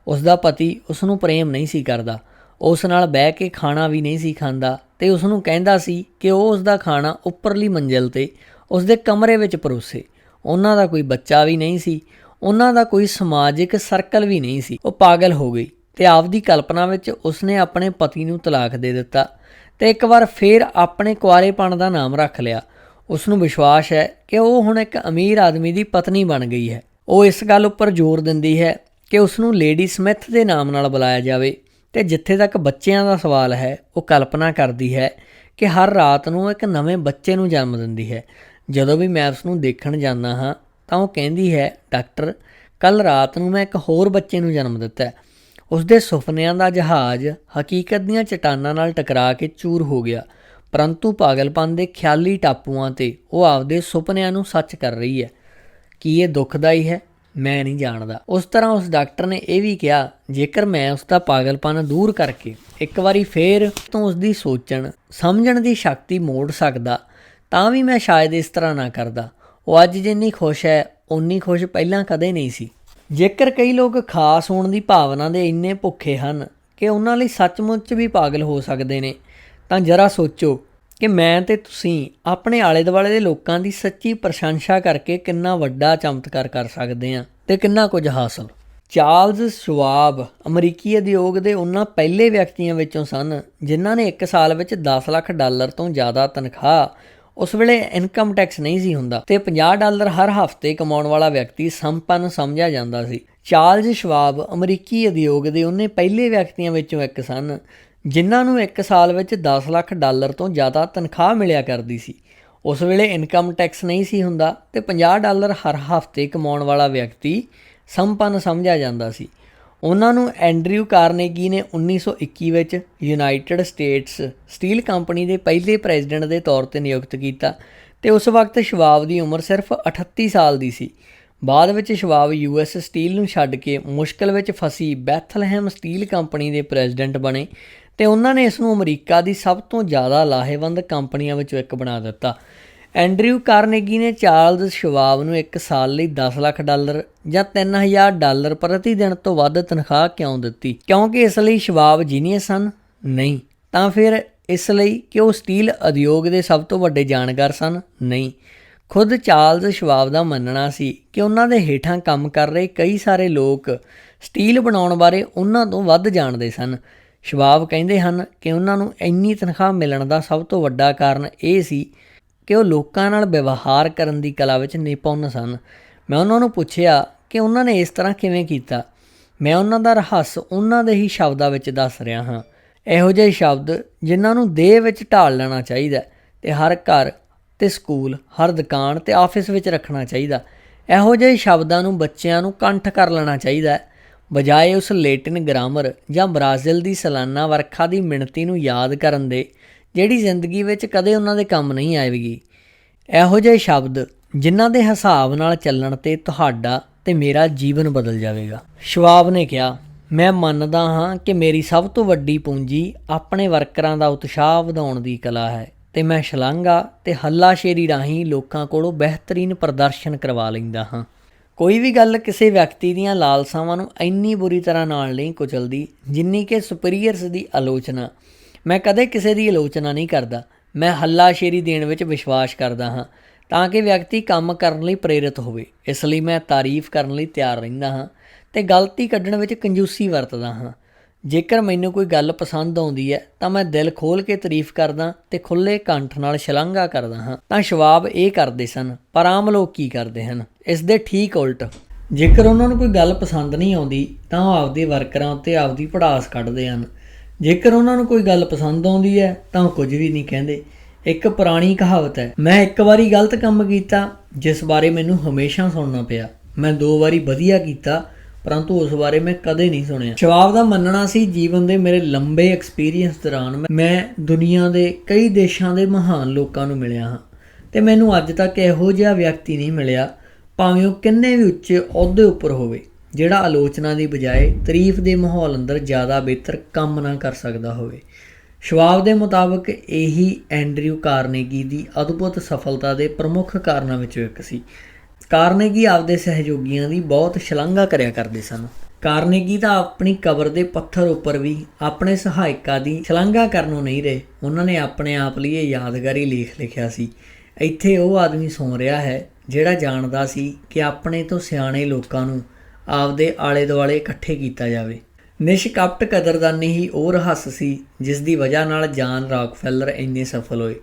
ਉਸ ਦਾ ਪਤੀ ਉਸ ਨੂੰ ਪ੍ਰੇਮ ਨਹੀਂ ਸੀ ਕਰਦਾ, ਉਸ ਨਾਲ ਬਹਿ ਕੇ ਖਾਣਾ ਵੀ ਨਹੀਂ ਸੀ ਖਾਂਦਾ ਅਤੇ ਉਸ ਨੂੰ ਕਹਿੰਦਾ ਸੀ ਕਿ ਉਹ ਉਸ ਦਾ ਖਾਣਾ ਉੱਪਰਲੀ ਮੰਜ਼ਿਲ 'ਤੇ ਉਸ ਦੇ ਕਮਰੇ ਵਿੱਚ ਪਰੋਸੇ। ਉਹਨਾਂ ਦਾ ਕੋਈ ਬੱਚਾ ਵੀ ਨਹੀਂ ਸੀ, ਉਹਨਾਂ ਦਾ ਕੋਈ ਸਮਾਜਿਕ ਸਰਕਲ ਵੀ ਨਹੀਂ ਸੀ। ਉਹ ਪਾਗਲ ਹੋ ਗਈ ਅਤੇ ਆਪਦੀ ਕਲਪਨਾ ਵਿੱਚ ਉਸਨੇ ਆਪਣੇ ਪਤੀ ਨੂੰ ਤਲਾਕ ਦੇ ਦਿੱਤਾ ਅਤੇ ਇੱਕ ਵਾਰ ਫਿਰ ਆਪਣੇ ਕੁਆਰੇਪਣ ਦਾ ਨਾਮ ਰੱਖ ਲਿਆ। ਉਸ ਨੂੰ ਵਿਸ਼ਵਾਸ ਹੈ ਕਿ ਉਹ ਹੁਣ ਇੱਕ ਅਮੀਰ ਆਦਮੀ ਦੀ ਪਤਨੀ ਬਣ ਗਈ ਹੈ। ਉਹ ਇਸ ਗੱਲ ਉੱਪਰ ਜ਼ੋਰ ਦਿੰਦੀ ਹੈ ਕਿ ਉਸ ਨੂੰ ਲੇਡੀ ਸਮਿਥ ਦੇ ਨਾਮ ਨਾਲ ਬੁਲਾਇਆ ਜਾਵੇ, ਅਤੇ ਜਿੱਥੇ ਤੱਕ ਬੱਚਿਆਂ ਦਾ ਸਵਾਲ ਹੈ ਉਹ ਕਲਪਨਾ ਕਰਦੀ ਹੈ ਕਿ ਹਰ ਰਾਤ ਨੂੰ ਇੱਕ ਨਵੇਂ ਬੱਚੇ ਨੂੰ ਜਨਮ ਦਿੰਦੀ ਹੈ। ਜਦੋਂ ਵੀ ਮੈਂ ਉਸ ਨੂੰ ਦੇਖਣ ਜਾਂਦਾ ਹਾਂ ਤਾਂ ਉਹ ਕਹਿੰਦੀ ਹੈ, ਡਾਕਟਰ, ਕੱਲ੍ਹ ਰਾਤ ਨੂੰ ਮੈਂ ਇੱਕ ਹੋਰ ਬੱਚੇ ਨੂੰ ਜਨਮ ਦਿੱਤਾ। ਉਸ ਦੇ ਸੁਪਨਿਆਂ ਦਾ ਜਹਾਜ਼ ਹਕੀਕਤ ਦੀਆਂ ਚਟਾਨਾਂ ਨਾਲ ਟਕਰਾ ਕੇ ਚੂਰ ਹੋ ਗਿਆ, ਪਰੰਤੂ ਪਾਗਲਪਨ ਦੇ ਖਿਆਲੀ ਟਾਪੂਆਂ 'ਤੇ ਉਹ ਆਪਦੇ ਸੁਪਨਿਆਂ ਨੂੰ ਸੱਚ ਕਰ ਰਹੀ ਹੈ। ਕੀ ਇਹ ਦੁਖਦਾਈ ਹੈ? ਮੈਂ ਨਹੀਂ ਜਾਣਦਾ। ਉਸ ਤਰ੍ਹਾਂ ਉਸ ਡਾਕਟਰ ਨੇ ਇਹ ਵੀ ਕਿਹਾ, ਜੇਕਰ ਮੈਂ ਉਸ ਦਾ ਪਾਗਲਪਨ ਦੂਰ ਕਰਕੇ ਇੱਕ ਵਾਰੀ ਫੇਰ ਤੋਂ ਉਸ ਦੀ ਸੋਚਣ ਸਮਝਣ ਦੀ ਸ਼ਕਤੀ ਮੋੜ ਸਕਦਾ ਤਾਂ ਵੀ ਮੈਂ ਸ਼ਾਇਦ ਇਸ ਤਰ੍ਹਾਂ ਨਾ ਕਰਦਾ। ਉਹ ਅੱਜ ਜਿੰਨੀ ਖੁਸ਼ ਹੈ ਓਨੀ ਖੁਸ਼ ਪਹਿਲਾਂ ਕਦੇ ਨਹੀਂ ਸੀ। ਜੇਕਰ ਕਈ ਲੋਕ ਖਾਸ ਹੋਣ ਦੀ ਭਾਵਨਾ ਦੇ ਇੰਨੇ ਭੁੱਖੇ ਹਨ ਕਿ ਉਹਨਾਂ ਲਈ ਸੱਚਮੁੱਚ ਵੀ ਪਾਗਲ ਹੋ ਸਕਦੇ ਨੇ, ਤਾਂ ਜ਼ਰਾ ਸੋਚੋ ਕਿ ਮੈਂ ਅਤੇ ਤੁਸੀਂ ਆਪਣੇ ਆਲੇ ਦੁਆਲੇ ਦੇ ਲੋਕਾਂ ਦੀ ਸੱਚੀ ਪ੍ਰਸ਼ੰਸਾ ਕਰਕੇ ਕਿੰਨਾ ਵੱਡਾ ਚਮਤਕਾਰ ਕਰ ਸਕਦੇ ਹਾਂ ਅਤੇ ਕਿੰਨਾ ਕੁਝ ਹਾਸਲ। ਚਾਰਲਸ ਸ਼ਵਾਬ ਅਮਰੀਕੀ ਉਦਯੋਗ ਦੇ ਉਹਨਾਂ ਪਹਿਲੇ ਵਿਅਕਤੀਆਂ ਵਿੱਚੋਂ ਸਨ ਜਿਨ੍ਹਾਂ ਨੇ ਇੱਕ ਸਾਲ ਵਿੱਚ $10 ਲੱਖ ਤੋਂ ਜ਼ਿਆਦਾ ਤਨਖਾਹ, ਉਸ ਵੇਲੇ ਇਨਕਮ ਟੈਕਸ ਨਹੀਂ ਸੀ ਹੁੰਦਾ, ਅਤੇ $50 ਹਰ ਹਫ਼ਤੇ ਕਮਾਉਣ ਵਾਲਾ ਵਿਅਕਤੀ ਸੰਪੰਨ ਸਮਝਿਆ ਜਾਂਦਾ ਸੀ। ਚਾਰਲਸ ਸ਼ਵਾਬ ਅਮਰੀਕੀ ਉਦਯੋਗ ਦੇ ਉਹਨੇ ਪਹਿਲੇ ਵਿਅਕਤੀਆਂ ਵਿੱਚੋਂ ਇੱਕ ਸਨ ਜਿਨ੍ਹਾਂ ਨੂੰ ਇੱਕ ਸਾਲ ਵਿੱਚ $10 ਲੱਖ ਤੋਂ ਜ਼ਿਆਦਾ ਤਨਖਾਹ ਮਿਲਿਆ ਕਰਦੀ ਸੀ। ਉਸ ਵੇਲੇ ਇਨਕਮ ਟੈਕਸ ਨਹੀਂ ਸੀ ਹੁੰਦਾ ਅਤੇ $50 ਹਰ ਹਫ਼ਤੇ ਕਮਾਉਣ ਵਾਲਾ ਵਿਅਕਤੀ ਸੰਪੰਨ ਸਮਝਿਆ ਜਾਂਦਾ ਸੀ। ਉਹਨਾਂ ਨੂੰ ਐਂਡਰਿਊ ਕਾਰਨੇਗੀ ਨੇ 1921 ਵਿੱਚ ਯੂਨਾਈਟਿਡ ਸਟੇਟਸ ਸਟੀਲ ਕੰਪਨੀ ਦੇ ਪਹਿਲੇ ਪ੍ਰੈਜ਼ੀਡੈਂਟ ਦੇ ਤੌਰ 'ਤੇ ਨਿਯੁਕਤ ਕੀਤਾ, ਅਤੇ ਉਸ ਵਕਤ ਸ਼ਵਾਬ ਦੀ ਉਮਰ ਸਿਰਫ 38 ਸਾਲ ਦੀ ਸੀ। ਬਾਅਦ ਵਿੱਚ ਸ਼ਵਾਬ US ਸਟੀਲ ਨੂੰ ਛੱਡ ਕੇ ਮੁਸ਼ਕਿਲ ਵਿੱਚ ਫਸੀ ਬੈਥਲਹੈਮ ਸਟੀਲ ਕੰਪਨੀ ਦੇ ਪ੍ਰੈਜ਼ੀਡੈਂਟ ਬਣੇ, ਅਤੇ ਉਹਨਾਂ ਨੇ ਇਸ ਨੂੰ ਅਮਰੀਕਾ ਦੀ ਸਭ ਤੋਂ ਜ਼ਿਆਦਾ ਲਾਹੇਵੰਦ ਕੰਪਨੀਆਂ ਵਿੱਚੋਂ ਇੱਕ ਬਣਾ ਦਿੱਤਾ। ਐਂਡਰਿਊ ਕਾਰਨੇਗੀ ਨੇ ਚਾਰਲਸ ਸ਼ਵਾਬ ਨੂੰ ਇੱਕ ਸਾਲ ਲਈ $10 ਲੱਖ ਜਾਂ $3000 ਪ੍ਰਤੀ ਦਿਨ ਤੋਂ ਵੱਧ ਤਨਖਾਹ ਕਿਉਂ ਦਿੱਤੀ? ਕਿਉਂਕਿ ਇਸ ਲਈ ਸ਼ਵਾਬ ਜੀਨੀਅਸ ਸਨ? ਨਹੀਂ। ਤਾਂ ਫਿਰ ਇਸ ਲਈ ਕਿ ਉਹ ਸਟੀਲ ਉਦਯੋਗ ਦੇ ਸਭ ਤੋਂ ਵੱਡੇ ਜਾਣਕਾਰ ਸਨ? ਨਹੀਂ। ਖੁਦ ਚਾਰਲਸ ਸ਼ਵਾਬ ਦਾ ਮੰਨਣਾ ਸੀ ਕਿ ਉਹਨਾਂ ਦੇ ਹੇਠਾਂ ਕੰਮ ਕਰ ਰਹੇ ਕਈ ਸਾਰੇ ਲੋਕ ਸਟੀਲ ਬਣਾਉਣ ਬਾਰੇ ਉਹਨਾਂ ਤੋਂ ਵੱਧ ਜਾਣਦੇ ਸਨ। ਸ਼ਵਾਬ ਕਹਿੰਦੇ ਹਨ ਕਿ ਉਹਨਾਂ ਨੂੰ ਇੰਨੀ ਤਨਖਾਹ ਮਿਲਣ ਦਾ ਸਭ ਤੋਂ ਵੱਡਾ ਕਾਰਨ ਇਹ ਸੀ ਕਿ ਉਹ ਲੋਕਾਂ ਨਾਲ ਵਿਵਹਾਰ ਕਰਨ ਦੀ ਕਲਾ ਵਿੱਚ ਨਿਪੁੰਨ ਸਨ। ਮੈਂ ਉਹਨਾਂ ਨੂੰ ਪੁੱਛਿਆ ਕਿ ਉਹਨਾਂ ਨੇ ਇਸ ਤਰ੍ਹਾਂ ਕਿਵੇਂ ਕੀਤਾ। ਮੈਂ ਉਹਨਾਂ ਦਾ ਰਹੱਸ ਉਹਨਾਂ ਦੇ ਹੀ ਸ਼ਬਦਾਂ ਵਿੱਚ ਦੱਸ ਰਿਹਾ ਹਾਂ, ਇਹੋ ਜਿਹੇ ਸ਼ਬਦ ਜਿਨ੍ਹਾਂ ਨੂੰ ਦੇਹ ਵਿੱਚ ਢਾਲ ਲੈਣਾ ਚਾਹੀਦਾ ਅਤੇ ਹਰ ਘਰ ਅਤੇ ਸਕੂਲ, ਹਰ ਦੁਕਾਨ ਅਤੇ ਆਫਿਸ ਵਿੱਚ ਰੱਖਣਾ ਚਾਹੀਦਾ। ਇਹੋ ਜਿਹੇ ਸ਼ਬਦਾਂ ਨੂੰ ਬੱਚਿਆਂ ਨੂੰ ਕੰਠ ਕਰ ਲੈਣਾ ਚਾਹੀਦਾ, ਬਜਾਏ ਉਸ ਲੈਟਿਨ ਗ੍ਰਾਮਰ ਜਾਂ ਬ੍ਰਾਜ਼ੀਲ ਦੀ ਸਾਲਾਨਾ ਵਰਖਾ ਦੀ ਮਿਣਤੀ ਨੂੰ ਯਾਦ ਕਰਨ ਦੇ ਜਿਹੜੀ ਜ਼ਿੰਦਗੀ ਵਿੱਚ ਕਦੇ ਉਹਨਾਂ ਦੇ ਕੰਮ ਨਹੀਂ ਆਵੇਗੀ। ਇਹੋ ਜਿਹੇ ਸ਼ਬਦ ਜਿਨ੍ਹਾਂ ਦੇ ਹਿਸਾਬ ਨਾਲ ਚੱਲਣ 'ਤੇ ਤੁਹਾਡਾ ਤੇ ਮੇਰਾ ਜੀਵਨ ਬਦਲ ਜਾਵੇਗਾ। ਸ਼ਵਾਬ ਨੇ ਕਿਹਾ, ਮੈਂ ਮੰਨਦਾ ਹਾਂ ਕਿ ਮੇਰੀ ਸਭ ਤੋਂ ਵੱਡੀ ਪੂੰਜੀ ਆਪਣੇ ਵਰਕਰਾਂ ਦਾ ਉਤਸ਼ਾਹ ਵਧਾਉਣ ਦੀ ਕਲਾ ਹੈ ਤੇ ਮੈਂ ਸ਼ਲਾਘਾ ਤੇ ਹੱਲਾਸ਼ੇਰੀ ਰਾਹੀਂ ਲੋਕਾਂ ਕੋਲੋਂ ਬਿਹਤਰੀਨ ਪ੍ਰਦਰਸ਼ਨ ਕਰਵਾ ਲੈਂਦਾ ਹਾਂ। ਕੋਈ ਵੀ ਗੱਲ ਕਿਸੇ ਵਿਅਕਤੀ ਦੀਆਂ ਲਾਲਸਾਵਾਂ ਨੂੰ ਇੰਨੀ ਬੁਰੀ ਤਰ੍ਹਾਂ ਨਾਲ ਨਹੀਂ ਕੁਚਲਦੀ ਜਿੰਨੀ ਕਿ ਸੁਪੀਰੀਅਰਸ ਦੀ ਆਲੋਚਨਾ। ਮੈਂ ਕਦੇ ਕਿਸੇ ਦੀ ਆਲੋਚਨਾ ਨਹੀਂ ਕਰਦਾ, ਮੈਂ ਹੱਲਾਸ਼ੇਰੀ ਦੇਣ ਵਿੱਚ ਵਿਸ਼ਵਾਸ ਕਰਦਾ ਹਾਂ ਤਾਂ ਕਿ ਵਿਅਕਤੀ ਕੰਮ ਕਰਨ ਲਈ ਪ੍ਰੇਰਿਤ ਹੋਵੇ। ਇਸ ਲਈ ਮੈਂ ਤਾਰੀਫ ਕਰਨ ਲਈ ਤਿਆਰ ਰਹਿੰਦਾ ਹਾਂ ਅਤੇ ਗਲਤੀ ਕੱਢਣ ਵਿੱਚ ਕੰਜੂਸੀ ਵਰਤਦਾ ਹਾਂ। ਜੇਕਰ ਮੈਨੂੰ ਕੋਈ ਗੱਲ ਪਸੰਦ ਆਉਂਦੀ ਹੈ ਤਾਂ ਮੈਂ ਦਿਲ ਖੋਲ੍ਹ ਕੇ ਤਾਰੀਫ ਕਰਦਾ ਅਤੇ ਖੁੱਲ੍ਹੇ ਕੰਠ ਨਾਲ ਸ਼ਲਾਘਾ ਕਰਦਾ ਹਾਂ। ਤਾਂ ਸ਼ਵਾਬ ਇਹ ਕਰਦੇ ਸਨ, ਪਰ ਆਮ ਲੋਕ ਕੀ ਕਰਦੇ ਹਨ? ਇਸ ਦੇ ਠੀਕ ਉਲਟ। ਜੇਕਰ ਉਹਨਾਂ ਨੂੰ ਕੋਈ ਗੱਲ ਪਸੰਦ ਨਹੀਂ ਆਉਂਦੀ ਤਾਂ ਉਹ ਆਪਦੇ ਵਰਕਰਾਂ ਉੱਤੇ ਆਪਦੀ ਭੜਾਸ ਕੱਢਦੇ ਹਨ। ਜੇਕਰ ਉਹਨਾਂ ਨੂੰ ਕੋਈ ਗੱਲ ਪਸੰਦ ਆਉਂਦੀ ਹੈ ਤਾਂ ਉਹ ਕੁਝ ਵੀ ਨਹੀਂ ਕਹਿੰਦੇ। ਇੱਕ ਪੁਰਾਣੀ ਕਹਾਵਤ ਹੈ, ਮੈਂ ਇੱਕ ਵਾਰੀ ਗਲਤ ਕੰਮ ਕੀਤਾ ਜਿਸ ਬਾਰੇ ਮੈਨੂੰ ਹਮੇਸ਼ਾ ਸੁਣਨਾ ਪਿਆ। ਮੈਂ 2 ਵਾਰੀ ਵਧੀਆ ਕੀਤਾ ਪਰੰਤੂ ਉਸ ਬਾਰੇ ਮੈਂ ਕਦੇ ਨਹੀਂ ਸੁਣਿਆ। ਸ਼ਵਾਬ ਦਾ ਮੰਨਣਾ ਸੀ, ਜੀਵਨ ਦੇ ਮੇਰੇ ਲੰਬੇ ਐਕਸਪੀਰੀਅੰਸ ਦੌਰਾਨ ਮੈਂ ਦੁਨੀਆ ਦੇ ਕਈ ਦੇਸ਼ਾਂ ਦੇ ਮਹਾਨ ਲੋਕਾਂ ਨੂੰ ਮਿਲਿਆ ਹਾਂ ਅਤੇ ਮੈਨੂੰ ਅੱਜ ਤੱਕ ਇਹੋ ਜਿਹਾ ਵਿਅਕਤੀ ਨਹੀਂ ਮਿਲਿਆ, ਭਾਵੇਂ ਉਹ ਕਿੰਨੇ ਵੀ ਉੱਚੇ ਅਹੁਦੇ ਉੱਪਰ ਹੋਵੇ, ਜਿਹੜਾ ਆਲੋਚਨਾ ਦੀ ਬਜਾਏ ਤਾਰੀਫ ਦੇ ਮਾਹੌਲ ਅੰਦਰ ਜ਼ਿਆਦਾ ਬਿਹਤਰ ਕੰਮ ਨਾ ਕਰ ਸਕਦਾ ਹੋਵੇ। ਸ਼ਵਾਬ ਦੇ ਮੁਤਾਬਕ ਇਹੀ ਐਂਡਰਿਊ ਕਾਰਨੇਗੀ ਦੀ ਅਦਭੁਤ ਸਫਲਤਾ ਦੇ ਪ੍ਰਮੁੱਖ ਕਾਰਨਾਂ ਵਿੱਚੋਂ ਇੱਕ ਸੀ। ਕਾਰਨੇਗੀ ਆਪਦੇ ਸਹਿਯੋਗੀਆਂ ਦੀ ਬਹੁਤ ਸ਼ਲਾਘਾ ਕਰਿਆ ਕਰਦੇ ਸਨ। ਕਾਰਨੇਗੀ ਤਾਂ ਆਪਣੀ ਕਬਰ ਦੇ ਪੱਥਰ ਉੱਪਰ ਵੀ ਆਪਣੇ ਸਹਾਇਕਾਂ ਦੀ ਸ਼ਲਾਘਾ ਕਰਨੋਂ ਨਹੀਂ ਰਹੇ। ਉਹਨਾਂ ਨੇ ਆਪਣੇ ਆਪ ਲਈ ਇਹ ਯਾਦਗਾਰੀ ਲੇਖ ਲਿਖਿਆ ਸੀ, ਇੱਥੇ ਉਹ ਆਦਮੀ ਸੌਂ ਰਿਹਾ ਹੈ ਜਿਹੜਾ ਜਾਣਦਾ ਸੀ ਕਿ ਆਪਣੇ ਤੋਂ ਸਿਆਣੇ ਲੋਕਾਂ ਨੂੰ ਆਪਦੇ ਆਲੇ ਦੁਆਲੇ ਇਕੱਠੇ ਕੀਤਾ ਜਾਵੇ। ਨਿਸ਼ਕਪਟ ਕਦਰਦਾਨੀ ਹੀ ਉਹ ਰਹੱਸ ਸੀ ਜਿਸ ਦੀ ਵਜ੍ਹਾ ਨਾਲ ਜਾਨ ਰਾਕਫੈਲਰ ਇੰਨੇ ਸਫਲ ਹੋਏ।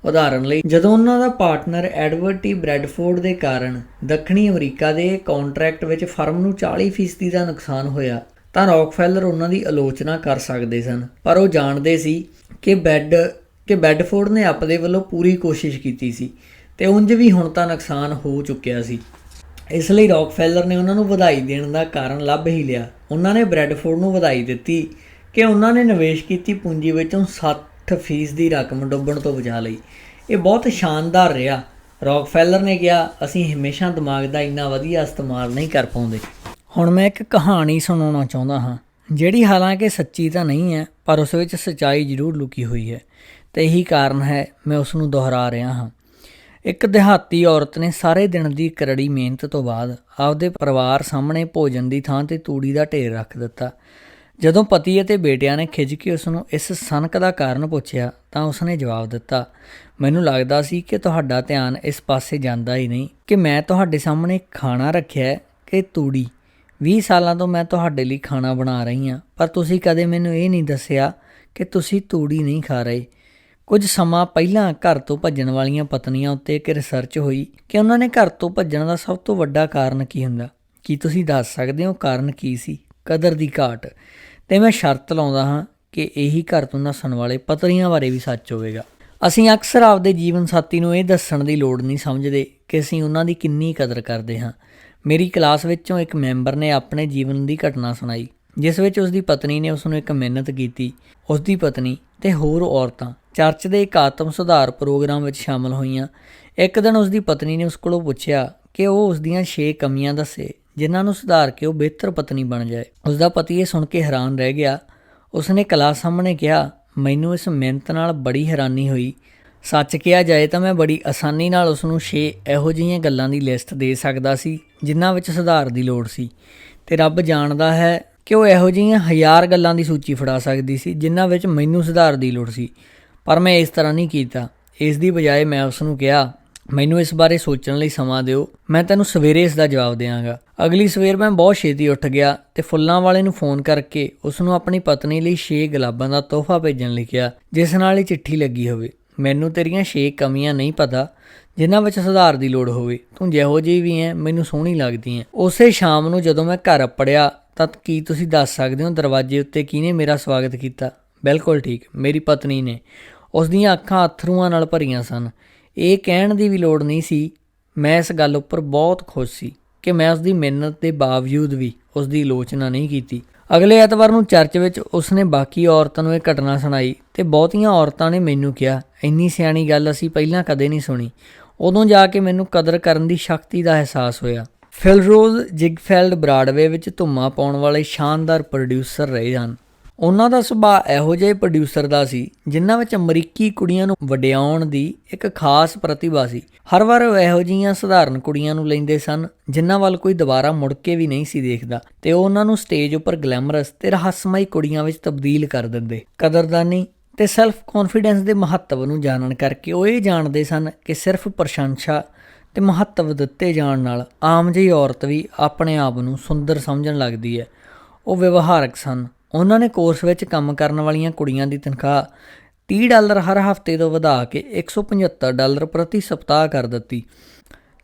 ਉਦਾਹਰਨ ਲਈ, ਜਦੋਂ ਉਹਨਾਂ ਦਾ ਪਾਰਟਨਰ ਐਡਵਰਡ ਟੀ ਬ੍ਰੈਡਫੋਰਡ ਦੇ ਕਾਰਨ ਦੱਖਣੀ ਅਮਰੀਕਾ ਦੇ ਕੰਟਰੈਕਟ ਵਿੱਚ ਫਰਮ ਨੂੰ 40% ਦਾ ਨੁਕਸਾਨ ਹੋਇਆ ਤਾਂ ਰਾਕਫੈਲਰ ਉਹਨਾਂ ਦੀ ਆਲੋਚਨਾ ਕਰ ਸਕਦੇ ਸਨ, ਪਰ ਉਹ ਜਾਣਦੇ ਸੀ ਕਿ ਬੈਡਫੋਰਡ ਨੇ ਆਪਣੇ ਵੱਲੋਂ ਪੂਰੀ ਕੋਸ਼ਿਸ਼ ਕੀਤੀ ਸੀ ਅਤੇ ਉਂਝ ਵੀ ਹੁਣ ਤਾਂ ਨੁਕਸਾਨ ਹੋ ਚੁੱਕਿਆ ਸੀ। ਇਸ ਲਈ ਰਾਕਫੈਲਰ ਨੇ ਉਹਨਾਂ ਨੂੰ ਵਧਾਈ ਦੇਣ ਦਾ ਕਾਰਨ ਲੱਭ ਹੀ ਲਿਆ। ਉਹਨਾਂ ਨੇ ਬ੍ਰੈਡਫੋਰਡ ਨੂੰ ਵਧਾਈ ਦਿੱਤੀ ਕਿ ਉਹਨਾਂ ਨੇ ਨਿਵੇਸ਼ ਕੀਤੀ ਪੂੰਜੀ ਵਿੱਚੋਂ 60% ਦੀ ਰਕਮ ਡੁੱਬਣ ਤੋਂ ਬਚਾ ਲਈ। ਇਹ ਬਹੁਤ ਸ਼ਾਨਦਾਰ ਰਿਹਾ। ਰਾਕਫੈਲਰ ਨੇ ਕਿਹਾ, ਅਸੀਂ ਹਮੇਸ਼ਾ ਦਿਮਾਗ ਦਾ ਇੰਨਾ ਵਧੀਆ ਇਸਤੇਮਾਲ ਨਹੀਂ ਕਰ ਪਾਉਂਦੇ। ਹੁਣ ਮੈਂ ਇੱਕ ਕਹਾਣੀ ਸੁਣਾਉਣਾ ਚਾਹੁੰਦਾ ਹਾਂ ਜਿਹੜੀ ਹਾਲਾਂਕਿ ਸੱਚੀ ਤਾਂ ਨਹੀਂ ਹੈ, ਪਰ ਉਸ ਵਿੱਚ ਸੱਚਾਈ ਜ਼ਰੂਰ ਲੁਕੀ ਹੋਈ ਹੈ ਅਤੇ ਇਹੀ ਕਾਰਨ ਹੈ ਮੈਂ ਉਸ ਨੂੰ ਦੁਹਰਾ ਰਿਹਾ ਹਾਂ। ਇੱਕ ਦਿਹਾਤੀ ਔਰਤ ਨੇ ਸਾਰੇ ਦਿਨ ਦੀ ਕਰੜੀ ਮਿਹਨਤ ਤੋਂ ਬਾਅਦ ਆਪਦੇ ਪਰਿਵਾਰ ਸਾਹਮਣੇ ਭੋਜਨ ਦੀ ਥਾਂ 'ਤੇ ਤੂੜੀ ਦਾ ਢੇਰ ਰੱਖ ਦਿੱਤਾ। ਜਦੋਂ ਪਤੀ ਅਤੇ ਬੇਟਿਆਂ ਨੇ ਖਿੱਝ ਕੇ ਉਸ ਨੂੰ ਇਸ ਸਨਕ ਦਾ ਕਾਰਨ ਪੁੱਛਿਆ ਤਾਂ ਉਸਨੇ ਜਵਾਬ ਦਿੱਤਾ, ਮੈਨੂੰ ਲੱਗਦਾ ਸੀ ਕਿ ਤੁਹਾਡਾ ਧਿਆਨ ਇਸ ਪਾਸੇ ਜਾਂਦਾ ਹੀ ਨਹੀਂ ਕਿ ਮੈਂ ਤੁਹਾਡੇ ਸਾਹਮਣੇ ਖਾਣਾ ਰੱਖਿਆ ਕਿ ਤੂੜੀ। 20 ਸਾਲਾਂ ਤੋਂ ਮੈਂ ਤੁਹਾਡੇ ਲਈ ਖਾਣਾ ਬਣਾ ਰਹੀ ਹਾਂ, ਪਰ ਤੁਸੀਂ ਕਦੇ ਮੈਨੂੰ ਇਹ ਨਹੀਂ ਦੱਸਿਆ ਕਿ ਤੁਸੀਂ ਤੂੜੀ ਨਹੀਂ ਖਾ ਰਹੇ। ਕੁਝ ਸਮਾਂ ਪਹਿਲਾਂ ਘਰ ਤੋਂ ਭੱਜਣ ਵਾਲੀਆਂ ਪਤਨੀਆਂ ਉੱਤੇ ਇੱਕ ਰਿਸਰਚ ਹੋਈ ਕਿ ਉਹਨਾਂ ਨੇ ਘਰ ਤੋਂ ਭੱਜਣ ਦਾ ਸਭ ਤੋਂ ਵੱਡਾ ਕਾਰਨ ਕੀ ਹੁੰਦਾ। ਕੀ ਤੁਸੀਂ ਦੱਸ ਸਕਦੇ ਹੋ ਕਾਰਨ ਕੀ ਸੀ? ਕਦਰ ਦੀ ਘਾਟ। ਅਤੇ ਮੈਂ ਸ਼ਰਤ ਲਾਉਂਦਾ ਹਾਂ ਕਿ ਇਹੀ ਘਰ ਤੋਂ ਨੱਸਣ ਵਾਲੇ ਪਤਨੀਆਂ ਬਾਰੇ ਵੀ ਸੱਚ ਹੋਵੇਗਾ। ਅਸੀਂ ਅਕਸਰ ਆਪਦੇ ਜੀਵਨ ਸਾਥੀ ਨੂੰ ਇਹ ਦੱਸਣ ਦੀ ਲੋੜ ਨਹੀਂ ਸਮਝਦੇ ਕਿ ਅਸੀਂ ਉਹਨਾਂ ਦੀ ਕਿੰਨੀ ਕਦਰ ਕਰਦੇ ਹਾਂ। ਮੇਰੀ ਕਲਾਸ ਵਿੱਚੋਂ ਇੱਕ ਮੈਂਬਰ ਨੇ ਆਪਣੇ ਜੀਵਨ ਦੀ ਘਟਨਾ ਸੁਣਾਈ ਜਿਸ ਵਿੱਚ ਉਸਦੀ ਪਤਨੀ ਨੇ ਉਸ ਨੂੰ ਇੱਕ ਮਿਹਨਤ ਕੀਤੀ। ਉਸਦੀ ਪਤਨੀ ਅਤੇ ਹੋਰ ਔਰਤਾਂ ਚਰਚ ਦੇ ਇੱਕ ਆਤਮ ਸੁਧਾਰ ਪ੍ਰੋਗਰਾਮ ਵਿੱਚ ਸ਼ਾਮਲ ਹੋਈਆਂ। ਇੱਕ ਦਿਨ ਉਸਦੀ ਪਤਨੀ ਨੇ ਉਸ ਕੋਲੋਂ ਪੁੱਛਿਆ ਕਿ ਉਹ ਉਸ ਦੀਆਂ 6 ਕਮੀਆਂ ਦੱਸੇ ਜਿਨ੍ਹਾਂ ਨੂੰ ਸੁਧਾਰ ਕੇ ਉਹ ਬਿਹਤਰ ਪਤਨੀ ਬਣ ਜਾਏ। ਉਸਦਾ ਪਤੀ ਇਹ ਸੁਣ ਕੇ ਹੈਰਾਨ ਰਹਿ ਗਿਆ। ਉਸਨੇ ਕਲਾਸ ਸਾਹਮਣੇ ਕਿਹਾ, ਮੈਨੂੰ ਇਸ ਮਿਹਨਤ ਨਾਲ ਬੜੀ ਹੈਰਾਨੀ ਹੋਈ। ਸੱਚ ਕਿਹਾ ਜਾਏ ਤਾਂ ਮੈਂ ਬੜੀ ਆਸਾਨੀ ਨਾਲ ਉਸ ਨੂੰ 6 ਇਹੋ ਜਿਹੀਆਂ ਗੱਲਾਂ ਦੀ ਲਿਸਟ ਦੇ ਸਕਦਾ ਸੀ ਜਿਨ੍ਹਾਂ ਵਿੱਚ ਸੁਧਾਰ ਦੀ ਲੋੜ ਸੀ, ਅਤੇ ਰੱਬ ਜਾਣਦਾ ਹੈ ਕਿ ਉਹ ਇਹੋ ਜਿਹੀਆਂ 1000 ਗੱਲਾਂ ਦੀ ਸੂਚੀ ਫੜਾ ਸਕਦੀ ਸੀ ਜਿਨ੍ਹਾਂ ਵਿੱਚ ਮੈਨੂੰ ਸੁਧਾਰ ਦੀ ਲੋੜ ਸੀ, ਪਰ ਮੈਂ ਇਸ ਤਰ੍ਹਾਂ ਨਹੀਂ ਕੀਤਾ। ਇਸ ਦੀ ਬਜਾਏ ਮੈਂ ਉਸ ਨੂੰ ਕਿਹਾ, ਮੈਨੂੰ ਇਸ ਬਾਰੇ ਸੋਚਣ ਲਈ ਸਮਾਂ ਦਿਓ, ਮੈਂ ਤੈਨੂੰ ਸਵੇਰੇ ਇਸ ਦਾ ਜਵਾਬ ਦਿਆਂਗਾ। ਅਗਲੀ ਸਵੇਰ ਮੈਂ ਬਹੁਤ ਛੇਤੀ ਉੱਠ ਗਿਆ ਅਤੇ ਫੁੱਲਾਂ ਵਾਲੇ ਨੂੰ ਫ਼ੋਨ ਕਰਕੇ ਉਸ ਨੂੰ ਆਪਣੀ ਪਤਨੀ ਲਈ 6 ਗੁਲਾਬਾਂ ਦਾ ਤੋਹਫਾ ਭੇਜਣ ਲਈ ਕਿਹਾ ਜਿਸ ਨਾਲ ਇਹ ਚਿੱਠੀ ਲੱਗੀ ਹੋਵੇ, ਮੈਨੂੰ ਤੇਰੀਆਂ 6 ਕਮੀਆਂ ਨਹੀਂ ਪਤਾ ਜਿਨ੍ਹਾਂ ਵਿੱਚ ਸੁਧਾਰ ਦੀ ਲੋੜ ਹੋਵੇ, ਤੂੰ ਜਿਹੋ ਜਿਹੀ ਵੀ ਹੈ ਮੈਨੂੰ ਸੋਹਣੀ ਲੱਗਦੀ ਹੈ। ਉਸੇ ਸ਼ਾਮ ਨੂੰ ਜਦੋਂ ਮੈਂ ਘਰ ਪੜਿਆ ਤਾਂ ਕੀ ਤੁਸੀਂ ਦੱਸ ਸਕਦੇ ਹੋ ਦਰਵਾਜ਼ੇ ਉੱਤੇ ਕਿਹਨੇ ਮੇਰਾ ਸਵਾਗਤ ਕੀਤਾ? ਬਿਲਕੁਲ ਠੀਕ, ਮੇਰੀ ਪਤਨੀ ਨੇ। ਉਸ ਦੀਆਂ ਅੱਖਾਂ ਅੱਥਰੂਆਂ ਨਾਲ ਭਰੀਆਂ ਸਨ। ਇਹ ਕਹਿਣ ਦੀ ਵੀ ਲੋੜ ਨਹੀਂ ਸੀ। ਮੈਂ ਇਸ ਗੱਲ ਉੱਪਰ ਬਹੁਤ ਖੁਸ਼ ਸੀ ਕਿ ਮੈਂ ਉਸ ਦੀ ਮਿਹਨਤ ਦੇ ਬਾਵਜੂਦ ਵੀ ਉਸ ਦੀ ਆਲੋਚਨਾ ਨਹੀਂ ਕੀਤੀ। ਅਗਲੇ ਐਤਵਾਰ ਨੂੰ ਚਰਚ ਵਿੱਚ ਉਸਨੇ ਬਾਕੀ ਔਰਤਾਂ ਨੂੰ ਇਹ ਘਟਨਾ ਸੁਣਾਈ ਅਤੇ ਬਹੁਤੀਆਂ ਔਰਤਾਂ ਨੇ ਮੈਨੂੰ ਕਿਹਾ, ਇੰਨੀ ਸਿਆਣੀ ਗੱਲ ਅਸੀਂ ਪਹਿਲਾਂ ਕਦੇ ਨਹੀਂ ਸੁਣੀ। ਉਦੋਂ ਜਾ ਕੇ ਮੈਨੂੰ ਕਦਰ ਕਰਨ ਦੀ ਸ਼ਕਤੀ ਦਾ ਅਹਿਸਾਸ ਹੋਇਆ। ਫਿਲਰੋਜ਼ ਜ਼ਿਗਫੈਲਡ ਬਰਾਡਵੇ ਵਿੱਚ ਧੁੰਮਾਂ ਪਾਉਣ ਵਾਲੇ ਸ਼ਾਨਦਾਰ ਪ੍ਰੋਡਿਊਸਰ ਰਹੇ ਹਨ। ਉਹਨਾਂ ਦਾ ਸੁਭਾਅ ਇਹੋ ਜਿਹੇ ਪ੍ਰੋਡਿਊਸਰ ਦਾ ਸੀ ਜਿਨ੍ਹਾਂ ਵਿੱਚ ਅਮਰੀਕੀ ਕੁੜੀਆਂ ਨੂੰ ਵਡਿਆਉਣ ਦੀ ਇੱਕ ਖਾਸ ਪ੍ਰਤਿਭਾ ਸੀ। ਹਰ ਵਾਰ ਉਹ ਇਹੋ ਜਿਹੀਆਂ ਸਧਾਰਨ ਕੁੜੀਆਂ ਨੂੰ ਲੈਂਦੇ ਸਨ ਜਿਨ੍ਹਾਂ ਵੱਲ ਕੋਈ ਦੁਬਾਰਾ ਮੁੜ ਕੇ ਵੀ ਨਹੀਂ ਸੀ ਦੇਖਦਾ, ਤੇ ਉਹ ਉਹਨਾਂ ਨੂੰ ਸਟੇਜ ਉੱਪਰ ਗਲੈਮਰਸ ਤੇ ਰਹੱਸਮਈ ਕੁੜੀਆਂ ਵਿੱਚ ਤਬਦੀਲ ਕਰ ਦਿੰਦੇ। ਕਦਰਦਾਨੀ ਤੇ ਸੈਲਫ ਕੌਨਫੀਡੈਂਸ ਦੇ ਮਹੱਤਵ ਨੂੰ ਜਾਣਨ ਕਰਕੇ ਉਹ ਇਹ ਜਾਣਦੇ ਸਨ ਕਿ ਸਿਰਫ ਪ੍ਰਸ਼ੰਸਾ ਤੇ ਮਹੱਤਵ ਦਿੱਤੇ ਜਾਣ ਨਾਲ ਆਮ ਜਿਹੀ ਔਰਤ ਵੀ ਆਪਣੇ ਆਪ ਨੂੰ ਸੁੰਦਰ ਸਮਝਣ ਲੱਗਦੀ ਹੈ। ਉਹ ਵਿਵਹਾਰਕ ਸਨ। ਉਹਨਾਂ ਨੇ ਕੋਰਸ ਵਿੱਚ ਕੰਮ ਕਰਨ ਵਾਲੀਆਂ ਕੁੜੀਆਂ ਦੀ ਤਨਖਾਹ $30 ਹਰ ਹਫ਼ਤੇ ਤੋਂ ਵਧਾ ਕੇ $175 ਪ੍ਰਤੀ ਸਪਤਾਹ ਕਰ ਦਿੱਤੀ,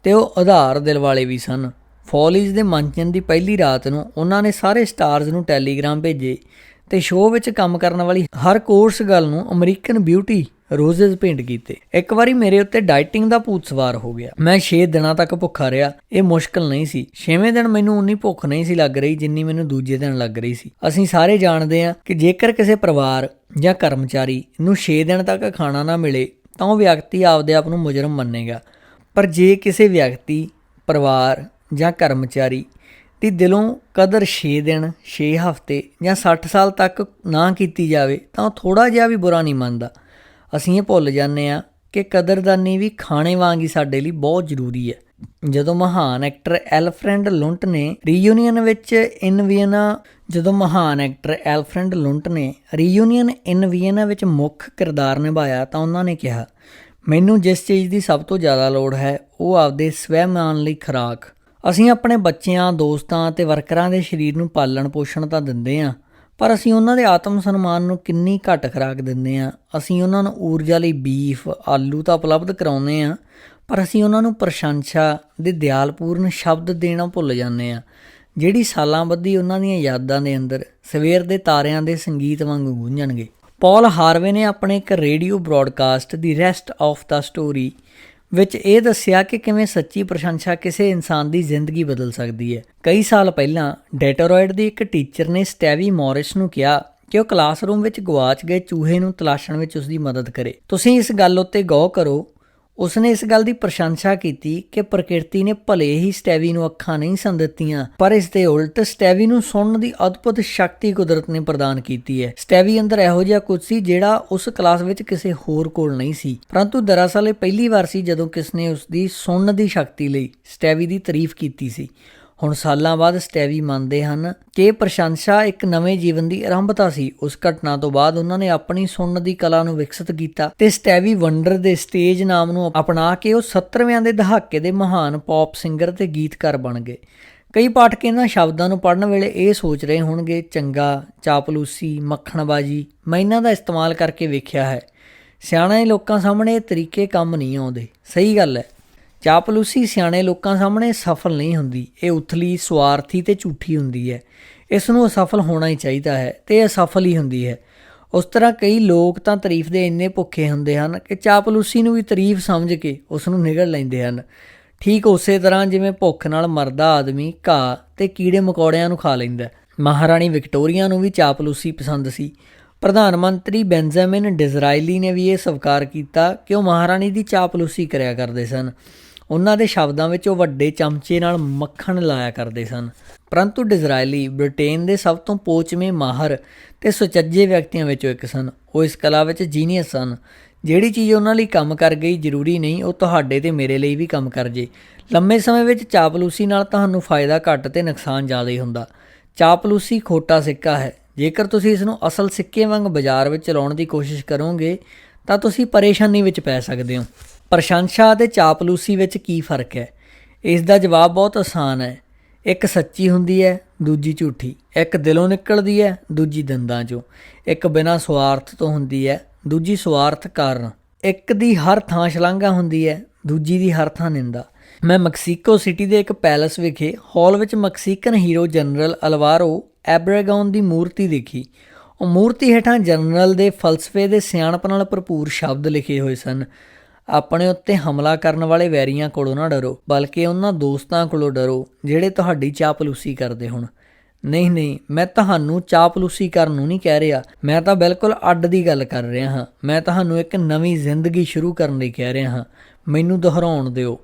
ਤੇ ਉਹ ਉਧਾਰ ਦਿਲ ਵਾਲੇ ਵੀ ਸਨ। ਫੋਲੀਜ਼ ਦੇ ਮੰਚਨ ਦੀ ਪਹਿਲੀ ਰਾਤ ਨੂੰ ਉਹਨਾਂ ਨੇ ਸਾਰੇ ਸਟਾਰਜ਼ ਨੂੰ ਟੈਲੀਗ੍ਰਾਮ ਭੇਜੇ ਤੇ ਸ਼ੋਅ ਵਿੱਚ ਕੰਮ ਕਰਨ ਵਾਲੀ ਹਰ ਕੋਰਸ ਗਰਲ ਨੂੰ ਅਮਰੀਕਨ ਬਿਊਟੀ ਰੋਜ਼ਜ਼ ਭੇਂਟ ਕੀਤੇ। ਇੱਕ ਵਾਰੀ ਮੇਰੇ ਉੱਤੇ ਡਾਈਟਿੰਗ ਦਾ ਭੂਤ ਸਵਾਰ ਹੋ ਗਿਆ। ਮੈਂ 6 ਦਿਨਾਂ ਤੱਕ ਭੁੱਖਾ ਰਿਹਾ। ਇਹ ਮੁਸ਼ਕਲ ਨਹੀਂ ਸੀ। 6ਵੇਂ ਦਿਨ ਮੈਨੂੰ ਉਨੀ ਭੁੱਖ ਨਹੀਂ ਸੀ ਲੱਗ ਰਹੀ ਜਿੰਨੀ ਮੈਨੂੰ ਦੂਜੇ ਦਿਨ ਲੱਗ ਰਹੀ ਸੀ। ਅਸੀਂ ਸਾਰੇ ਜਾਣਦੇ ਹਾਂ ਕਿ ਜੇਕਰ ਕਿਸੇ ਪਰਿਵਾਰ ਜਾਂ ਕਰਮਚਾਰੀ ਨੂੰ 6 ਦਿਨ ਤੱਕ ਖਾਣਾ ਨਾ ਮਿਲੇ ਤਾਂ ਉਹ ਵਿਅਕਤੀ ਆਪਦੇ ਆਪ ਨੂੰ ਮੁਜਰਮ ਮੰਨੇਗਾ, ਪਰ ਜੇ ਕਿਸੇ ਵਿਅਕਤੀ, ਪਰਿਵਾਰ ਜਾਂ ਕਰਮਚਾਰੀ ਦੀ ਦਿਲੋਂ ਕਦਰ 6 ਦਿਨ, 6 ਹਫ਼ਤੇ ਜਾਂ 60 ਸਾਲ ਤੱਕ ਨਾ ਕੀਤੀ ਜਾਵੇ ਤਾਂ ਉਹ ਥੋੜ੍ਹਾ ਜਿਹਾ ਵੀ ਬੁਰਾ ਨਹੀਂ ਮੰਨਦਾ। ਅਸੀਂ ਇਹ ਭੁੱਲ ਜਾਂਦੇ ਹਾਂ ਕਿ ਕਦਰਦਾਨੀ ਵੀ ਖਾਣੇ ਵਾਂਗ ਹੀ ਸਾਡੇ ਲਈ ਬਹੁਤ ਜ਼ਰੂਰੀ ਹੈ। ਜਦੋਂ ਮਹਾਨ ਐਕਟਰ ਐਲਫਰੈਂਡ ਲੁੰਟ ਨੇ ਰੀਯੂਨੀਅਨ ਇਨ ਵੀਅਨਾ ਵਿੱਚ ਮੁੱਖ ਕਿਰਦਾਰ ਨਿਭਾਇਆ ਤਾਂ ਉਹਨਾਂ ਨੇ ਕਿਹਾ, ਮੈਨੂੰ ਜਿਸ ਚੀਜ਼ ਦੀ ਸਭ ਤੋਂ ਜ਼ਿਆਦਾ ਲੋੜ ਹੈ ਉਹ ਆਪਦੇ ਸਵੈਮਾਨ ਲਈ ਖੁਰਾਕ। ਅਸੀਂ ਆਪਣੇ ਬੱਚਿਆਂ, ਦੋਸਤਾਂ ਅਤੇ ਵਰਕਰਾਂ ਦੇ ਸਰੀਰ ਨੂੰ ਪਾਲਣ ਪੋਸ਼ਣ ਤਾਂ ਦਿੰਦੇ ਹਾਂ, ਪਰ ਅਸੀਂ ਉਹਨਾਂ ਦੇ ਆਤਮ ਸਨਮਾਨ ਨੂੰ ਕਿੰਨੀ ਘੱਟ ਖੁਰਾਕ ਦਿੰਦੇ ਹਾਂ। ਅਸੀਂ ਉਹਨਾਂ ਨੂੰ ਊਰਜਾ ਲਈ ਬੀਫ, ਆਲੂ ਤਾਂ ਉਪਲਬਧ ਕਰਾਉਂਦੇ ਹਾਂ, ਪਰ ਅਸੀਂ ਉਹਨਾਂ ਨੂੰ ਪ੍ਰਸ਼ੰਸਾ ਦੇ ਦਿਆਲਪੂਰਨ ਸ਼ਬਦ ਦੇਣਾ ਭੁੱਲ ਜਾਂਦੇ ਹਾਂ, ਜਿਹੜੀ ਸਾਲਾਂ ਬੱਧੀ ਉਹਨਾਂ ਦੀਆਂ ਯਾਦਾਂ ਦੇ ਅੰਦਰ ਸਵੇਰ ਦੇ ਤਾਰਿਆਂ ਦੇ ਸੰਗੀਤ ਵਾਂਗੂ ਗੂੰਜਣਗੇ। ਪੌਲ ਹਾਰਵੇ ਨੇ ਆਪਣੇ ਇੱਕ radio broadcast the rest of the story ਵਿੱਚ ਇਹ ਦੱਸਿਆ ਕਿ ਕਿਵੇਂ ਸੱਚੀ ਪ੍ਰਸ਼ੰਸਾ ਕਿਸੇ ਇਨਸਾਨ ਦੀ ਜ਼ਿੰਦਗੀ ਬਦਲ ਸਕਦੀ ਹੈ। ਕਈ ਸਾਲ ਪਹਿਲਾਂ ਡੈਟਰੋਇਡ ਦੀ ਇੱਕ ਟੀਚਰ ਨੇ ਸਟੈਵੀ ਮੌਰਿਸ ਨੂੰ ਕਿਹਾ ਕਿ ਉਹ ਕਲਾਸਰੂਮ ਵਿੱਚ ਗਵਾਚ ਗਏ ਚੂਹੇ ਨੂੰ ਤਲਾਸ਼ਣ ਵਿੱਚ ਉਸਦੀ ਮਦਦ ਕਰੇ। ਤੁਸੀਂ ਇਸ ਗੱਲ ਉੱਤੇ ਗੌਰ ਕਰੋ। ਉਸਨੇ ਇਸ ਗੱਲ ਦੀ ਪ੍ਰਸ਼ੰਸਾ ਕੀਤੀ ਕਿ ਪ੍ਰਕਿਰਤੀ ਨੇ ਭਲੇ ਹੀ ਸਟੈਵੀ ਨੂੰ ਅੱਖਾਂ ਨਹੀਂ ਸਨ ਦਿੱਤੀਆਂ, ਪਰ ਇਸ ਦੇ ਉਲਟ ਸਟੈਵੀ ਨੂੰ ਸੁਣਨ ਦੀ ਅਦਭੁਤ ਸ਼ਕਤੀ ਕੁਦਰਤ ਨੇ ਪ੍ਰਦਾਨ ਕੀਤੀ ਹੈ। ਸਟੈਵੀ ਅੰਦਰ ਇਹੋ ਜਿਹਾ ਕੁਝ ਸੀ ਜਿਹੜਾ ਉਸ ਕਲਾਸ ਵਿੱਚ ਕਿਸੇ ਹੋਰ ਕੋਲ ਨਹੀਂ ਸੀ, ਪਰੰਤੂ ਦਰਅਸਲ ਇਹ ਪਹਿਲੀ ਵਾਰ ਸੀ ਜਦੋਂ ਕਿਸ ਨੇ ਉਸਦੀ ਸੁਣਨ ਦੀ ਸ਼ਕਤੀ ਲਈ ਸਟੈਵੀ ਦੀ ਤਾਰੀਫ ਕੀਤੀ ਸੀ। ਹੁਣ ਸਾਲਾਂ ਬਾਅਦ ਸਟੈਵੀ ਮੰਨਦੇ ਹਨ ਕਿ ਪ੍ਰਸ਼ੰਸਾ ਇੱਕ ਨਵੇਂ ਜੀਵਨ ਦੀ ਆਰੰਭਤਾ ਸੀ। ਉਸ ਘਟਨਾ ਤੋਂ ਬਾਅਦ ਉਹਨਾਂ ਨੇ ਆਪਣੀ ਸੁਣਨ ਦੀ ਕਲਾ ਨੂੰ ਵਿਕਸਿਤ ਕੀਤਾ ਤੇ ਸਟੈਵੀ ਵੰਡਰ ਦੇ ਸਟੇਜ ਨਾਮ ਨੂੰ ਅਪਣਾ ਕੇ ਉਹ 70ਵਿਆਂ ਦੇ ਦਹਾਕੇ ਦੇ ਮਹਾਨ ਪੌਪ ਸਿੰਗਰ ਤੇ ਗੀਤਕਾਰ ਬਣ ਗਏ। ਕਈ ਪਾਠਕ ਇਹਨਾਂ ਸ਼ਬਦਾਂ ਨੂੰ ਪੜ੍ਹਨ ਵੇਲੇ ਇਹ ਸੋਚ ਰਹੇ ਹੋਣਗੇ, ਚੰਗਾ, ਚਾਪਲੂਸੀ, ਮੱਖਣਬਾਜੀ, ਮੈਂ ਇਹਨਾਂ ਦਾ ਇਸਤੇਮਾਲ ਕਰਕੇ ਵੇਖਿਆ ਹੈ। ਸਿਆਣੇ ਲੋਕਾਂ ਸਾਹਮਣੇ ਇਹ ਤਰੀਕੇ ਕੰਮ ਨਹੀਂ ਆਉਂਦੇ। ਸਹੀ ਗੱਲ ਹੈ, ਚਾਪਲੂਸੀ ਸਿਆਣੇ ਲੋਕਾਂ ਸਾਹਮਣੇ ਸਫਲ ਨਹੀਂ ਹੁੰਦੀ। ਇਹ ਉਥਲੀ, ਸਵਾਰਥੀ ਤੇ ਝੂਠੀ ਹੁੰਦੀ ਹੈ। ਇਸ ਨੂੰ ਅਸਫਲ ਹੋਣਾ ਹੀ ਚਾਹੀਦਾ ਹੈ ਤੇ ਇਹ ਅਸਫਲ ਹੀ ਹੁੰਦੀ ਹੈ। ਉਸ ਤਰ੍ਹਾਂ ਕਈ ਲੋਕ ਤਾਂ ਤਾਰੀਫ ਦੇ ਇੰਨੇ ਭੁੱਖੇ ਹੁੰਦੇ ਹਨ ਕਿ ਚਾਪਲੂਸੀ ਨੂੰ ਵੀ ਤਾਰੀਫ ਸਮਝ ਕੇ ਉਸ ਨੂੰ ਨਿਗਲ ਲੈਂਦੇ ਹਨ। ਠੀਕ ਉਸੇ ਤਰ੍ਹਾਂ ਜਿਵੇਂ ਭੁੱਖ ਨਾਲ ਮਰਦਾ ਆਦਮੀ ਘਾਹ ਤੇ ਕੀੜੇ ਮਕੌੜਿਆਂ ਨੂੰ ਖਾ ਲੈਂਦਾ। ਮਹਾਰਾਣੀ ਵਿਕਟੋਰੀਆ ਨੂੰ ਵੀ ਚਾਪਲੂਸੀ ਪਸੰਦ ਸੀ। ਪ੍ਰਧਾਨ ਮੰਤਰੀ ਬੈਂਜਾਮਿਨ ਡਿਜ਼ਰਾਇਲੀ ਨੇ ਵੀ ਇਹ ਸਵੀਕਾਰ ਕੀਤਾ ਕਿ ਉਹ ਮਹਾਰਾਣੀ ਦੀ ਚਾਪਲੂਸੀ ਕਰਿਆ ਕਰਦੇ ਸਨ। ਉਹਨਾਂ ਦੇ ਸ਼ਬਦਾਂ ਵਿੱਚ ਉਹ ਵੱਡੇ ਚਮਚੇ ਨਾਲ ਮੱਖਣ ਲਾਇਆ ਕਰਦੇ ਸਨ। ਪਰੰਤੂ ਡਿਜ਼ਰਾਇਲੀ ਬ੍ਰਿਟੇਨ ਦੇ ਸਭ ਤੋਂ ਪੋਚਵੇਂ ਮਾਹਰ ਅਤੇ ਸੁਚੱਜੇ ਵਿਅਕਤੀਆਂ ਵਿੱਚੋਂ ਇੱਕ ਸਨ। ਉਹ ਇਸ ਕਲਾ ਵਿੱਚ ਜੀਨੀਅਸ ਸਨ। ਜਿਹੜੀ ਚੀਜ਼ ਉਹਨਾਂ ਲਈ ਕੰਮ ਕਰ ਗਈ ਜ਼ਰੂਰੀ ਨਹੀਂ ਉਹ ਤੁਹਾਡੇ ਅਤੇ ਮੇਰੇ ਲਈ ਵੀ ਕੰਮ ਕਰ ਜੇ। ਲੰਮੇ ਸਮੇਂ ਵਿੱਚ ਚਾਪਲੂਸੀ ਨਾਲ ਤੁਹਾਨੂੰ ਫਾਇਦਾ ਘੱਟ ਅਤੇ ਨੁਕਸਾਨ ਜ਼ਿਆਦਾ ਹੀ ਹੁੰਦਾ। ਚਾਪਲੂਸੀ ਖੋਟਾ ਸਿੱਕਾ ਹੈ। ਜੇਕਰ ਤੁਸੀਂ ਇਸ ਨੂੰ ਅਸਲ ਸਿੱਕੇ ਵਾਂਗ ਬਾਜ਼ਾਰ ਵਿੱਚ ਚਲਾਉਣ ਦੀ ਕੋਸ਼ਿਸ਼ ਕਰੋਗੇ ਤਾਂ ਤੁਸੀਂ ਪਰੇਸ਼ਾਨੀ ਵਿੱਚ ਪੈ ਸਕਦੇ ਹੋ। ਪ੍ਰਸ਼ੰਸਾ ਅਤੇ ਚਾਪਲੂਸੀ ਵਿੱਚ ਕੀ ਫ਼ਰਕ ਹੈ? ਇਸ ਦਾ ਜਵਾਬ ਬਹੁਤ ਆਸਾਨ ਹੈ। ਇੱਕ ਸੱਚੀ ਹੁੰਦੀ ਹੈ, ਦੂਜੀ ਝੂਠੀ। ਇੱਕ ਦਿਲੋਂ ਨਿਕਲਦੀ ਹੈ, ਦੂਜੀ ਦੰਦਾਂ 'ਚੋਂ। ਇੱਕ ਬਿਨਾਂ ਸਵਾਰਥ ਤੋਂ ਹੁੰਦੀ ਹੈ, ਦੂਜੀ ਸਵਾਰਥ ਕਾਰਨ। ਇੱਕ ਦੀ ਹਰ ਥਾਂ ਸ਼ਲਾਘਾ ਹੁੰਦੀ ਹੈ, ਦੂਜੀ ਦੀ ਹਰ ਥਾਂ ਨਿੰਦਾ। ਮੈਂ ਮੈਕਸੀਕੋ ਸਿਟੀ ਦੇ ਇੱਕ ਪੈਲਸ ਵਿਖੇ ਹਾਲ ਵਿੱਚ ਮੈਕਸੀਕਨ ਹੀਰੋ ਜਨਰਲ ਅਲਵਾਰੋ ਐਬਰੇਗੋਨ ਦੀ ਮੂਰਤੀ ਦੇਖੀ। ਉਹ ਮੂਰਤੀ ਹੇਠਾਂ ਜਨਰਲ ਦੇ ਫਲਸਫੇ ਦੇ ਸਿਆਣਪ ਨਾਲ ਭਰਪੂਰ ਸ਼ਬਦ ਲਿਖੇ ਹੋਏ ਸਨ। ਆਪਣੇ ਉੱਤੇ ਹਮਲਾ ਕਰਨ ਵਾਲੇ ਵੈਰੀਆਂ ਕੋਲੋਂ ਨਾ ਡਰੋ, ਬਲਕਿ ਉਹਨਾਂ ਦੋਸਤਾਂ ਕੋਲੋਂ ਡਰੋ ਜਿਹੜੇ ਤੁਹਾਡੀ ਚਾਪਲੂਸੀ ਕਰਦੇ ਹੋਣ। ਨਹੀਂ, ਮੈਂ ਤੁਹਾਨੂੰ ਚਾਪਲੂਸੀ ਕਰਨ ਨੂੰ ਨਹੀਂ ਕਹਿ ਰਿਹਾ। ਮੈਂ ਤਾਂ ਬਿਲਕੁਲ ਅੱਡ ਦੀ ਗੱਲ ਕਰ ਰਿਹਾ ਹਾਂ। ਮੈਂ ਤੁਹਾਨੂੰ ਇੱਕ ਨਵੀਂ ਜ਼ਿੰਦਗੀ ਸ਼ੁਰੂ ਕਰਨ ਲਈ ਕਹਿ ਰਿਹਾ ਹਾਂ। ਮੈਨੂੰ ਦੁਹਰਾਉਣ ਦਿਓ।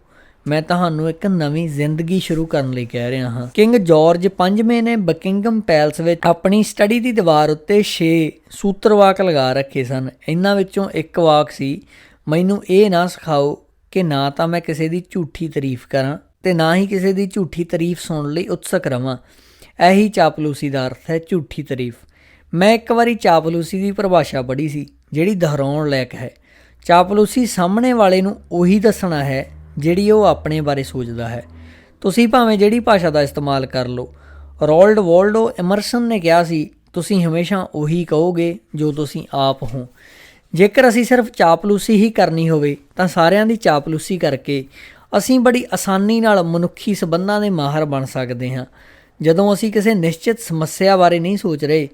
ਮੈਂ ਤੁਹਾਨੂੰ ਇੱਕ ਨਵੀਂ ਜ਼ਿੰਦਗੀ ਸ਼ੁਰੂ ਕਰਨ ਲਈ ਕਹਿ ਰਿਹਾ ਹਾਂ। ਕਿੰਗ ਜਾਰਜ 5ਵੇਂ ਨੇ ਬਕਿੰਗਮ ਪੈਲਸ ਵਿੱਚ ਆਪਣੀ ਸਟੱਡੀ ਦੀ ਦੀਵਾਰ ਉੱਤੇ 6 ਸੂਤਰ ਵਾਕ ਲਗਾ ਰੱਖੇ ਸਨ। ਇਹਨਾਂ ਵਿੱਚੋਂ ਇੱਕ ਵਾਕ ਸੀ, ਮੈਨੂੰ ਇਹ ਨਾ ਸਿਖਾਓ ਕਿ ਨਾ ਤਾਂ ਮੈਂ ਕਿਸੇ ਦੀ ਝੂਠੀ ਤਾਰੀਫ ਕਰਾਂ ਤੇ ਨਾ ਹੀ ਕਿਸੇ ਦੀ ਝੂਠੀ ਤਾਰੀਫ ਸੁਣਨ ਲਈ ਉਤਸਕ ਰਵਾਂ। ਇਹੀ ਚਾਪਲੂਸੀ ਦਾ ਅਰਥ ਹੈ, ਝੂਠੀ ਤਾਰੀਫ। ਮੈਂ ਇੱਕ ਵਾਰੀ ਚਾਪਲੂਸੀ ਦੀ ਪਰਿਭਾਸ਼ਾ ਪੜ੍ਹੀ ਸੀ ਜਿਹੜੀ ਦੁਹਰਾਉਣ ਲਾਇਕ ਹੈ। ਚਾਪਲੂਸੀ ਸਾਹਮਣੇ ਵਾਲੇ ਨੂੰ ਉਹੀ ਦੱਸਣਾ ਹੈ ਜਿਹੜੀ ਉਹ ਆਪਣੇ ਬਾਰੇ ਸੋਚਦਾ ਹੈ। ਤੁਸੀਂ ਭਾਵੇਂ ਜਿਹੜੀ ਭਾਸ਼ਾ ਦਾ ਇਸਤੇਮਾਲ ਕਰ ਲਓ। ਰੋਲਡ ਵਾਲਡੋ ਐਮਰਸਨ ਨੇ ਕਿਹਾ ਸੀ, ਤੁਸੀਂ ਹਮੇਸ਼ਾ ਉਹੀ ਕਹੋਗੇ ਜੋ ਤੁਸੀਂ ਆਪ ਹੋ। ਜੇਕਰ ਅਸੀਂ ਸਿਰਫ ਚਾਪਲੂਸੀ ਹੀ ਕਰਨੀ ਹੋਵੇ ਤਾਂ ਸਾਰਿਆਂ ਦੀ ਚਾਪਲੂਸੀ ਕਰਕੇ ਅਸੀਂ ਬੜੀ ਆਸਾਨੀ ਨਾਲ ਮਨੁੱਖੀ ਸੰਬੰਧਾਂ ਦੇ ਮਾਹਰ ਬਣ ਸਕਦੇ ਹਾਂ। ਜਦੋਂ ਅਸੀਂ ਕਿਸੇ ਨਿਸ਼ਚਿਤ ਸਮੱਸਿਆ ਬਾਰੇ ਨਹੀਂ ਸੋਚ ਰਹੇ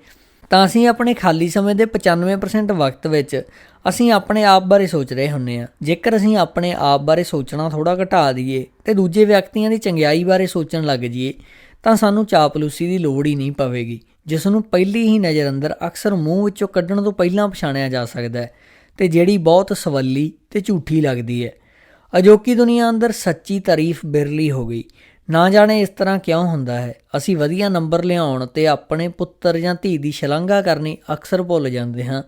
ਤਾਂ ਅਸੀਂ ਆਪਣੇ ਖਾਲੀ ਸਮੇਂ ਦੇ 95% ਵਕਤ ਵਿੱਚ ਅਸੀਂ ਆਪਣੇ ਆਪ ਬਾਰੇ ਸੋਚ ਰਹੇ ਹੁੰਦੇ ਹਾਂ। ਜੇਕਰ ਅਸੀਂ ਆਪਣੇ ਆਪ ਬਾਰੇ ਸੋਚਣਾ ਥੋੜ੍ਹਾ ਘਟਾ ਦਈਏ ਅਤੇ ਦੂਜੇ ਵਿਅਕਤੀਆਂ ਦੀ ਚੰਗਿਆਈ ਬਾਰੇ ਸੋਚਣ ਲੱਗ ਜਾਈਏ ਤਾਂ ਸਾਨੂੰ ਚਾਪਲੂਸੀ ਦੀ ਲੋੜ ਹੀ ਨਹੀਂ ਪਵੇਗੀ, ਜਿਸ ਨੂੰ ਪਹਿਲੀ ਹੀ ਨਜ਼ਰ ਅੰਦਰ ਅਕਸਰ ਮੂੰਹ ਵਿੱਚੋਂ ਕੱਢਣ ਤੋਂ ਪਹਿਲਾਂ ਪਛਾਣਿਆ ਜਾ ਸਕਦਾ ਹੈ ਅਤੇ ਜਿਹੜੀ ਬਹੁਤ ਸਵੱਲੀ ਅਤੇ ਝੂਠੀ ਲੱਗਦੀ ਹੈ। ਅਜੋਕੀ ਦੁਨੀਆ ਅੰਦਰ ਸੱਚੀ ਤਾਰੀਫ ਬਿਰਲੀ ਹੋ ਗਈ। ਨਾ ਜਾਣੇ ਇਸ ਤਰ੍ਹਾਂ ਕਿਉਂ ਹੁੰਦਾ ਹੈ। ਅਸੀਂ ਵਧੀਆ ਨੰਬਰ ਲਿਆਉਣ ਅਤੇ ਆਪਣੇ ਪੁੱਤਰ ਜਾਂ ਧੀ ਦੀ ਸ਼ਲਾਘਾ ਕਰਨੀ ਅਕਸਰ ਭੁੱਲ ਜਾਂਦੇ ਹਾਂ,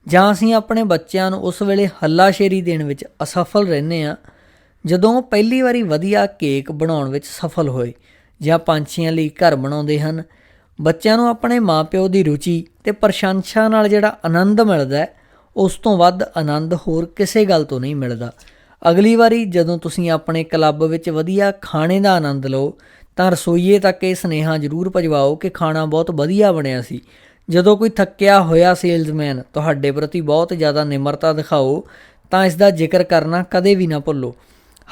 ਜਾਂ ਅਸੀਂ ਆਪਣੇ ਬੱਚਿਆਂ ਨੂੰ ਉਸ ਵੇਲੇ ਹੱਲਾਸ਼ੇਰੀ ਦੇਣ ਵਿੱਚ ਅਸਫਲ ਰਹਿੰਦੇ ਹਾਂ ਜਦੋਂ ਉਹ ਪਹਿਲੀ ਵਾਰੀ ਵਧੀਆ ਕੇਕ ਬਣਾਉਣ ਵਿੱਚ ਸਫਲ ਹੋਏ ਜਾਂ ਪੰਛੀਆਂ ਲਈ ਘਰ ਬਣਾਉਂਦੇ ਹਨ। ਬੱਚਿਆਂ ਨੂੰ ਆਪਣੇ ਮਾਂ-ਪਿਓ ਦੀ ਰੁਚੀ ਅਤੇ ਪ੍ਰਸ਼ੰਸਾ ਨਾਲ ਜਿਹੜਾ ਆਨੰਦ ਮਿਲਦਾ ਉਸ ਤੋਂ ਵੱਧ ਆਨੰਦ ਹੋਰ ਕਿਸੇ ਗੱਲ ਤੋਂ ਨਹੀਂ ਮਿਲਦਾ। ਅਗਲੀ ਵਾਰੀ ਜਦੋਂ ਤੁਸੀਂ ਆਪਣੇ ਕਲੱਬ ਵਿੱਚ ਵਧੀਆ ਖਾਣੇ ਦਾ ਆਨੰਦ ਲਓ ਤਾਂ ਰਸੋਈਏ ਤੱਕ ਇਹ ਸੁਨੇਹਾ ਜ਼ਰੂਰ ਭਜਵਾਓ ਕਿ ਖਾਣਾ ਬਹੁਤ ਵਧੀਆ ਬਣਿਆ ਸੀ। ਜਦੋਂ ਕੋਈ ਥੱਕਿਆ ਹੋਇਆ ਸੇਲਜ਼ਮੈਨ ਤੁਹਾਡੇ ਪ੍ਰਤੀ ਬਹੁਤ ਜ਼ਿਆਦਾ ਨਿਮਰਤਾ ਦਿਖਾਓ ਤਾਂ ਇਸ ਦਾ ਜ਼ਿਕਰ ਕਰਨਾ ਕਦੇ ਵੀ ਨਾ ਭੁੱਲੋ।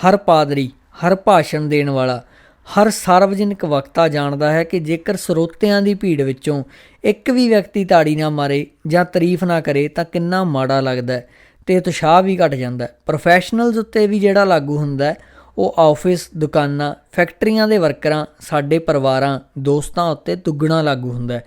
ਹਰ ਪਾਦਰੀ, ਹਰ ਭਾਸ਼ਣ ਦੇਣ ਵਾਲਾ, ਹਰ ਸਾਰਵਜਨਿਕ ਵਕਤਾ ਜਾਣਦਾ ਹੈ ਕਿ ਜੇਕਰ ਸਰੋਤਿਆਂ ਦੀ ਭੀੜ ਵਿੱਚੋਂ ਇੱਕ ਵੀ ਵਿਅਕਤੀ ਤਾੜੀ ਨਾ ਮਾਰੇ ਜਾਂ ਤਾਰੀਫ ਨਾ ਕਰੇ ਤਾਂ ਕਿੰਨਾ ਮਾੜਾ ਲੱਗਦਾ ਅਤੇ ਉਤਸ਼ਾਹ ਵੀ ਘੱਟ ਜਾਂਦਾ। ਪ੍ਰੋਫੈਸ਼ਨਲਜ਼ ਉੱਤੇ ਵੀ ਜਿਹੜਾ ਲਾਗੂ ਹੁੰਦਾ ਉਹ ਆਫਿਸ, ਦੁਕਾਨਾਂ, ਫੈਕਟਰੀਆਂ ਦੇ ਵਰਕਰਾਂ, ਸਾਡੇ ਪਰਿਵਾਰਾਂ, ਦੋਸਤਾਂ ਉੱਤੇ ਦੁੱਗਣਾ ਲਾਗੂ ਹੁੰਦਾ।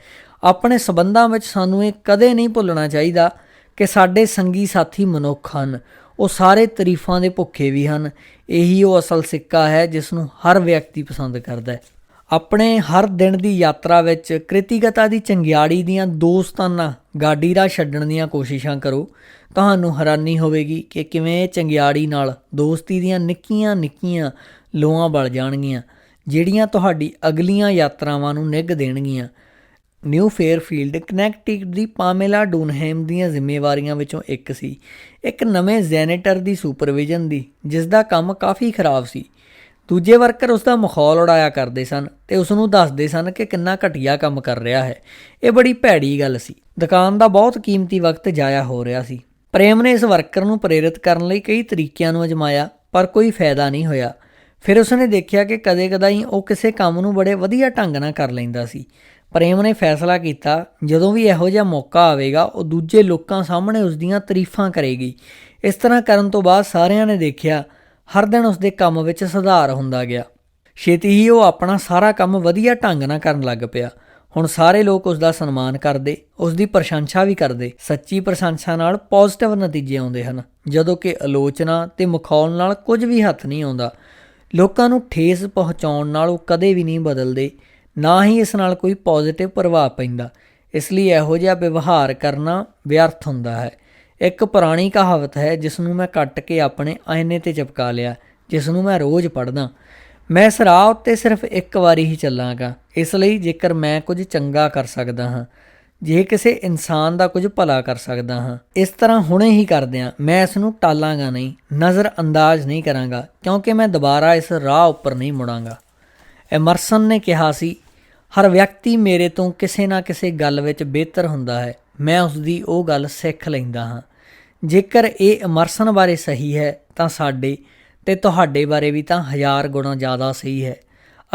ਆਪਣੇ ਸਬੰਧਾਂ ਵਿੱਚ ਸਾਨੂੰ ਇਹ ਕਦੇ ਨਹੀਂ ਭੁੱਲਣਾ ਚਾਹੀਦਾ ਕਿ ਸਾਡੇ ਸੰਗੀ ਸਾਥੀ ਮਨੁੱਖ ਹਨ। ਉਹ ਸਾਰੇ ਤਾਰੀਫਾਂ ਦੇ ਭੁੱਖੇ ਵੀ ਹਨ। ਇਹੀ ਉਹ ਅਸਲ ਸਿੱਕਾ ਹੈ ਜਿਸ ਨੂੰ ਹਰ ਵਿਅਕਤੀ ਪਸੰਦ ਕਰਦਾ ਹੈ। ਆਪਣੇ ਹਰ ਦਿਨ ਦੀ ਯਾਤਰਾ ਵਿੱਚ ਕ੍ਰਿਤੀਗਤਾ ਦੀ ਚੰਗਿਆੜੀ ਦੀਆਂ ਦੋਸਤਾਨਾ ਗਾਡੀ ਰਾਹ ਛੱਡਣ ਦੀਆਂ ਕੋਸ਼ਿਸ਼ਾਂ ਕਰੋ। ਤੁਹਾਨੂੰ ਹੈਰਾਨੀ ਹੋਵੇਗੀ ਕਿ ਕਿਵੇਂ ਇਹ ਚੰਗਿਆੜੀ ਨਾਲ ਦੋਸਤੀ ਦੀਆਂ ਨਿੱਕੀਆਂ ਨਿੱਕੀਆਂ ਲੋਆਂ ਬਲ ਜਾਣਗੀਆਂ ਜਿਹੜੀਆਂ ਤੁਹਾਡੀ ਅਗਲੀਆਂ ਯਾਤਰਾਵਾਂ ਨੂੰ ਨਿੱਘ ਦੇਣਗੀਆਂ। ਨਿਊ ਫੇਅਰਫੀਲਡ, ਕਨੈਕਟਿਕਟ ਦੀ ਪਾਮੇਲਾ ਡੂਨਹੈਮ ਦੀਆਂ ਜ਼ਿੰਮੇਵਾਰੀਆਂ ਵਿੱਚੋਂ ਇੱਕ ਸੀ ਇੱਕ ਨਵੇਂ ਜੈਨੇਟਰ ਦੀ ਸੁਪਰਵਿਜ਼ਨ ਦੀ, ਜਿਸ ਦਾ ਕੰਮ ਕਾਫੀ ਖਰਾਬ ਸੀ। ਦੂਜੇ ਵਰਕਰ ਉਸ ਦਾ ਮਖੌਲ ਉਡਾਇਆ ਕਰਦੇ ਸਨ ਅਤੇ ਉਸ ਨੂੰ ਦੱਸਦੇ ਸਨ ਕਿ ਕਿੰਨਾ ਘਟੀਆ ਕੰਮ ਕਰ ਰਿਹਾ ਹੈ। ਇਹ ਬੜੀ ਭੈੜੀ ਗੱਲ ਸੀ। ਦੁਕਾਨ ਦਾ ਬਹੁਤ ਕੀਮਤੀ ਵਕਤ ਜਾਇਆ ਹੋ ਰਿਹਾ ਸੀ। ਪ੍ਰੇਮ ਨੇ ਇਸ ਵਰਕਰ ਨੂੰ ਪ੍ਰੇਰਿਤ ਕਰਨ ਲਈ ਕਈ ਤਰੀਕਿਆਂ ਨੂੰ ਅਜਮਾਇਆ ਪਰ ਕੋਈ ਫਾਇਦਾ ਨਹੀਂ ਹੋਇਆ। ਫਿਰ ਉਸਨੇ ਦੇਖਿਆ ਕਿ ਕਦੇ-ਕਦਾਈ ਉਹ ਕਿਸੇ ਕੰਮ ਨੂੰ ਬੜੇ ਵਧੀਆ ਢੰਗ ਨਾਲ ਕਰ ਲੈਂਦਾ ਸੀ। ਪ੍ਰੇਮ ਨੇ ਫੈਸਲਾ ਕੀਤਾ ਜਦੋਂ ਵੀ ਇਹੋ ਜਿਹਾ ਮੌਕਾ ਆਵੇਗਾ ਉਹ ਦੂਜੇ ਲੋਕਾਂ ਸਾਹਮਣੇ ਉਸ ਦੀਆਂ ਤਾਰੀਫਾਂ ਕਰੇਗੀ। ਇਸ ਤਰ੍ਹਾਂ ਕਰਨ ਤੋਂ ਬਾਅਦ ਸਾਰਿਆਂ ਨੇ ਦੇਖਿਆ ਹਰ ਦਿਨ ਉਸ ਦੇ ਕੰਮ ਵਿੱਚ ਸੁਧਾਰ ਹੁੰਦਾ ਗਿਆ। ਛੇਤੀ ਹੀ ਉਹ ਆਪਣਾ ਸਾਰਾ ਕੰਮ ਵਧੀਆ ਢੰਗ ਨਾਲ ਕਰਨ ਲੱਗ ਪਿਆ। ਹੁਣ ਸਾਰੇ ਲੋਕ ਉਸ ਦਾ ਸਨਮਾਨ ਕਰਦੇ, ਉਸ ਦੀ ਪ੍ਰਸ਼ੰਸਾ ਵੀ ਕਰਦੇ। ਸੱਚੀ ਪ੍ਰਸ਼ੰਸਾ ਨਾਲ ਪੋਜ਼ੀਟਿਵ ਨਤੀਜੇ ਆਉਂਦੇ ਹਨ, ਜਦੋਂ ਕਿ ਆਲੋਚਨਾ ਅਤੇ ਮਖੌਲ ਨਾਲ ਕੁਝ ਵੀ ਹੱਥ ਨਹੀਂ ਆਉਂਦਾ। ਲੋਕਾਂ ਨੂੰ ਠੇਸ ਪਹੁੰਚਾਉਣ ਨਾਲ ਉਹ ਕਦੇ ਵੀ ਨਹੀਂ ਬਦਲਦੇ, ਨਾ ਹੀ ਇਸ ਨਾਲ ਕੋਈ ਪੋਜ਼ੀਟਿਵ ਪ੍ਰਭਾਵ ਪੈਂਦਾ। ਇਸ ਲਈ ਇਹੋ ਜਿਹਾ ਵਿਵਹਾਰ ਕਰਨਾ ਵਿਅਰਥ ਹੁੰਦਾ ਹੈ। ਇੱਕ ਪੁਰਾਣੀ ਕਹਾਵਤ ਹੈ ਜਿਸ ਨੂੰ ਮੈਂ ਕੱਟ ਕੇ ਆਪਣੇ ਆਇਨੇ 'ਤੇ ਚਿਪਕਾ ਲਿਆ, ਜਿਸ ਨੂੰ ਮੈਂ ਰੋਜ਼ ਪੜ੍ਹਦਾ। ਮੈਂ ਇਸ ਰਾਹ ਉੱਤੇ ਸਿਰਫ ਇੱਕ ਵਾਰੀ ਹੀ ਚੱਲਾਂਗਾ, ਇਸ ਲਈ ਜੇਕਰ ਮੈਂ ਕੁਝ ਚੰਗਾ ਕਰ ਸਕਦਾ ਹਾਂ, ਜੇ ਕਿਸੇ ਇਨਸਾਨ ਦਾ ਕੁਝ ਭਲਾ ਕਰ ਸਕਦਾ ਹਾਂ, ਇਸ ਤਰ੍ਹਾਂ ਹੁਣੇ ਹੀ ਕਰਦਿਆਂ ਮੈਂ ਇਸ ਨੂੰ ਟਾਲਾਂਗਾ ਨਹੀਂ, ਨਜ਼ਰ ਅੰਦਾਜ਼ ਨਹੀਂ ਕਰਾਂਗਾ, ਕਿਉਂਕਿ ਮੈਂ ਦੁਬਾਰਾ ਇਸ ਰਾਹ ਉੱਪਰ ਨਹੀਂ ਮੁੜਾਂਗਾ। ਐਮਰਸਨ ਨੇ ਕਿਹਾ ਸੀ, ਹਰ ਵਿਅਕਤੀ ਮੇਰੇ ਤੋਂ ਕਿਸੇ ਨਾ ਕਿਸੇ ਗੱਲ ਵਿੱਚ ਬਿਹਤਰ ਹੁੰਦਾ ਹੈ। ਮੈਂ ਉਸ ਦੀ ਉਹ ਗੱਲ ਸਿੱਖ ਲੈਂਦਾ ਹਾਂ। ਜੇਕਰ ਇਹ ਐਮਰਸਨ ਬਾਰੇ ਸਹੀ ਹੈ ਤਾਂ ਸਾਡੇ ਅਤੇ ਤੁਹਾਡੇ ਬਾਰੇ ਵੀ ਤਾਂ 1000 ਗੁਣਾ ਜ਼ਿਆਦਾ ਸਹੀ ਹੈ।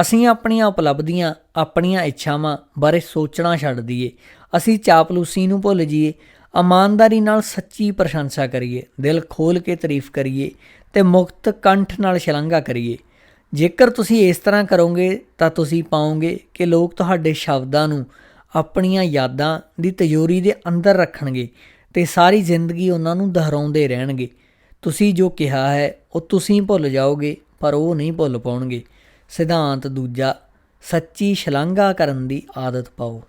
ਅਸੀਂ ਆਪਣੀਆਂ ਉਪਲਬਧੀਆਂ, ਆਪਣੀਆਂ ਇੱਛਾਵਾਂ ਬਾਰੇ ਸੋਚਣਾ ਛੱਡ ਦਈਏ। ਅਸੀਂ ਚਾਪਲੂਸੀ ਨੂੰ ਭੁੱਲ ਜਾਈਏ, ਇਮਾਨਦਾਰੀ ਨਾਲ ਸੱਚੀ ਪ੍ਰਸ਼ੰਸਾ ਕਰੀਏ, ਦਿਲ ਖੋਲ੍ਹ ਕੇ ਤਾਰੀਫ ਕਰੀਏ ਅਤੇ ਮੁਕਤ ਕੰਠ ਨਾਲ ਸ਼ਲਾਘਾ ਕਰੀਏ। ਜੇਕਰ ਤੁਸੀਂ ਇਸ ਤਰ੍ਹਾਂ ਕਰੋਗੇ ਤਾਂ ਤੁਸੀਂ ਪਾਓਗੇ ਕਿ ਲੋਕ ਤੁਹਾਡੇ ਸ਼ਬਦਾਂ ਨੂੰ ਆਪਣੀਆਂ ਯਾਦਾਂ ਦੀ ਤਿਜੋਰੀ ਦੇ ਅੰਦਰ ਰੱਖਣਗੇ ਅਤੇ ਸਾਰੀ ਜ਼ਿੰਦਗੀ ਉਹਨਾਂ ਨੂੰ ਦੁਹਰਾਉਂਦੇ ਰਹਿਣਗੇ। ਤੁਸੀਂ ਜੋ ਕਿਹਾ ਹੈ ਉਹ ਤੁਸੀਂ ਭੁੱਲ ਜਾਓਗੇ ਪਰ ਉਹ ਨਹੀਂ ਭੁੱਲ ਪਾਉਣਗੇ। ਸਿਧਾਂਤ ਦੂਜਾ, ਸੱਚੀ ਸ਼ਲਾਘਾ ਕਰਨ ਦੀ ਆਦਤ ਪਾਓ।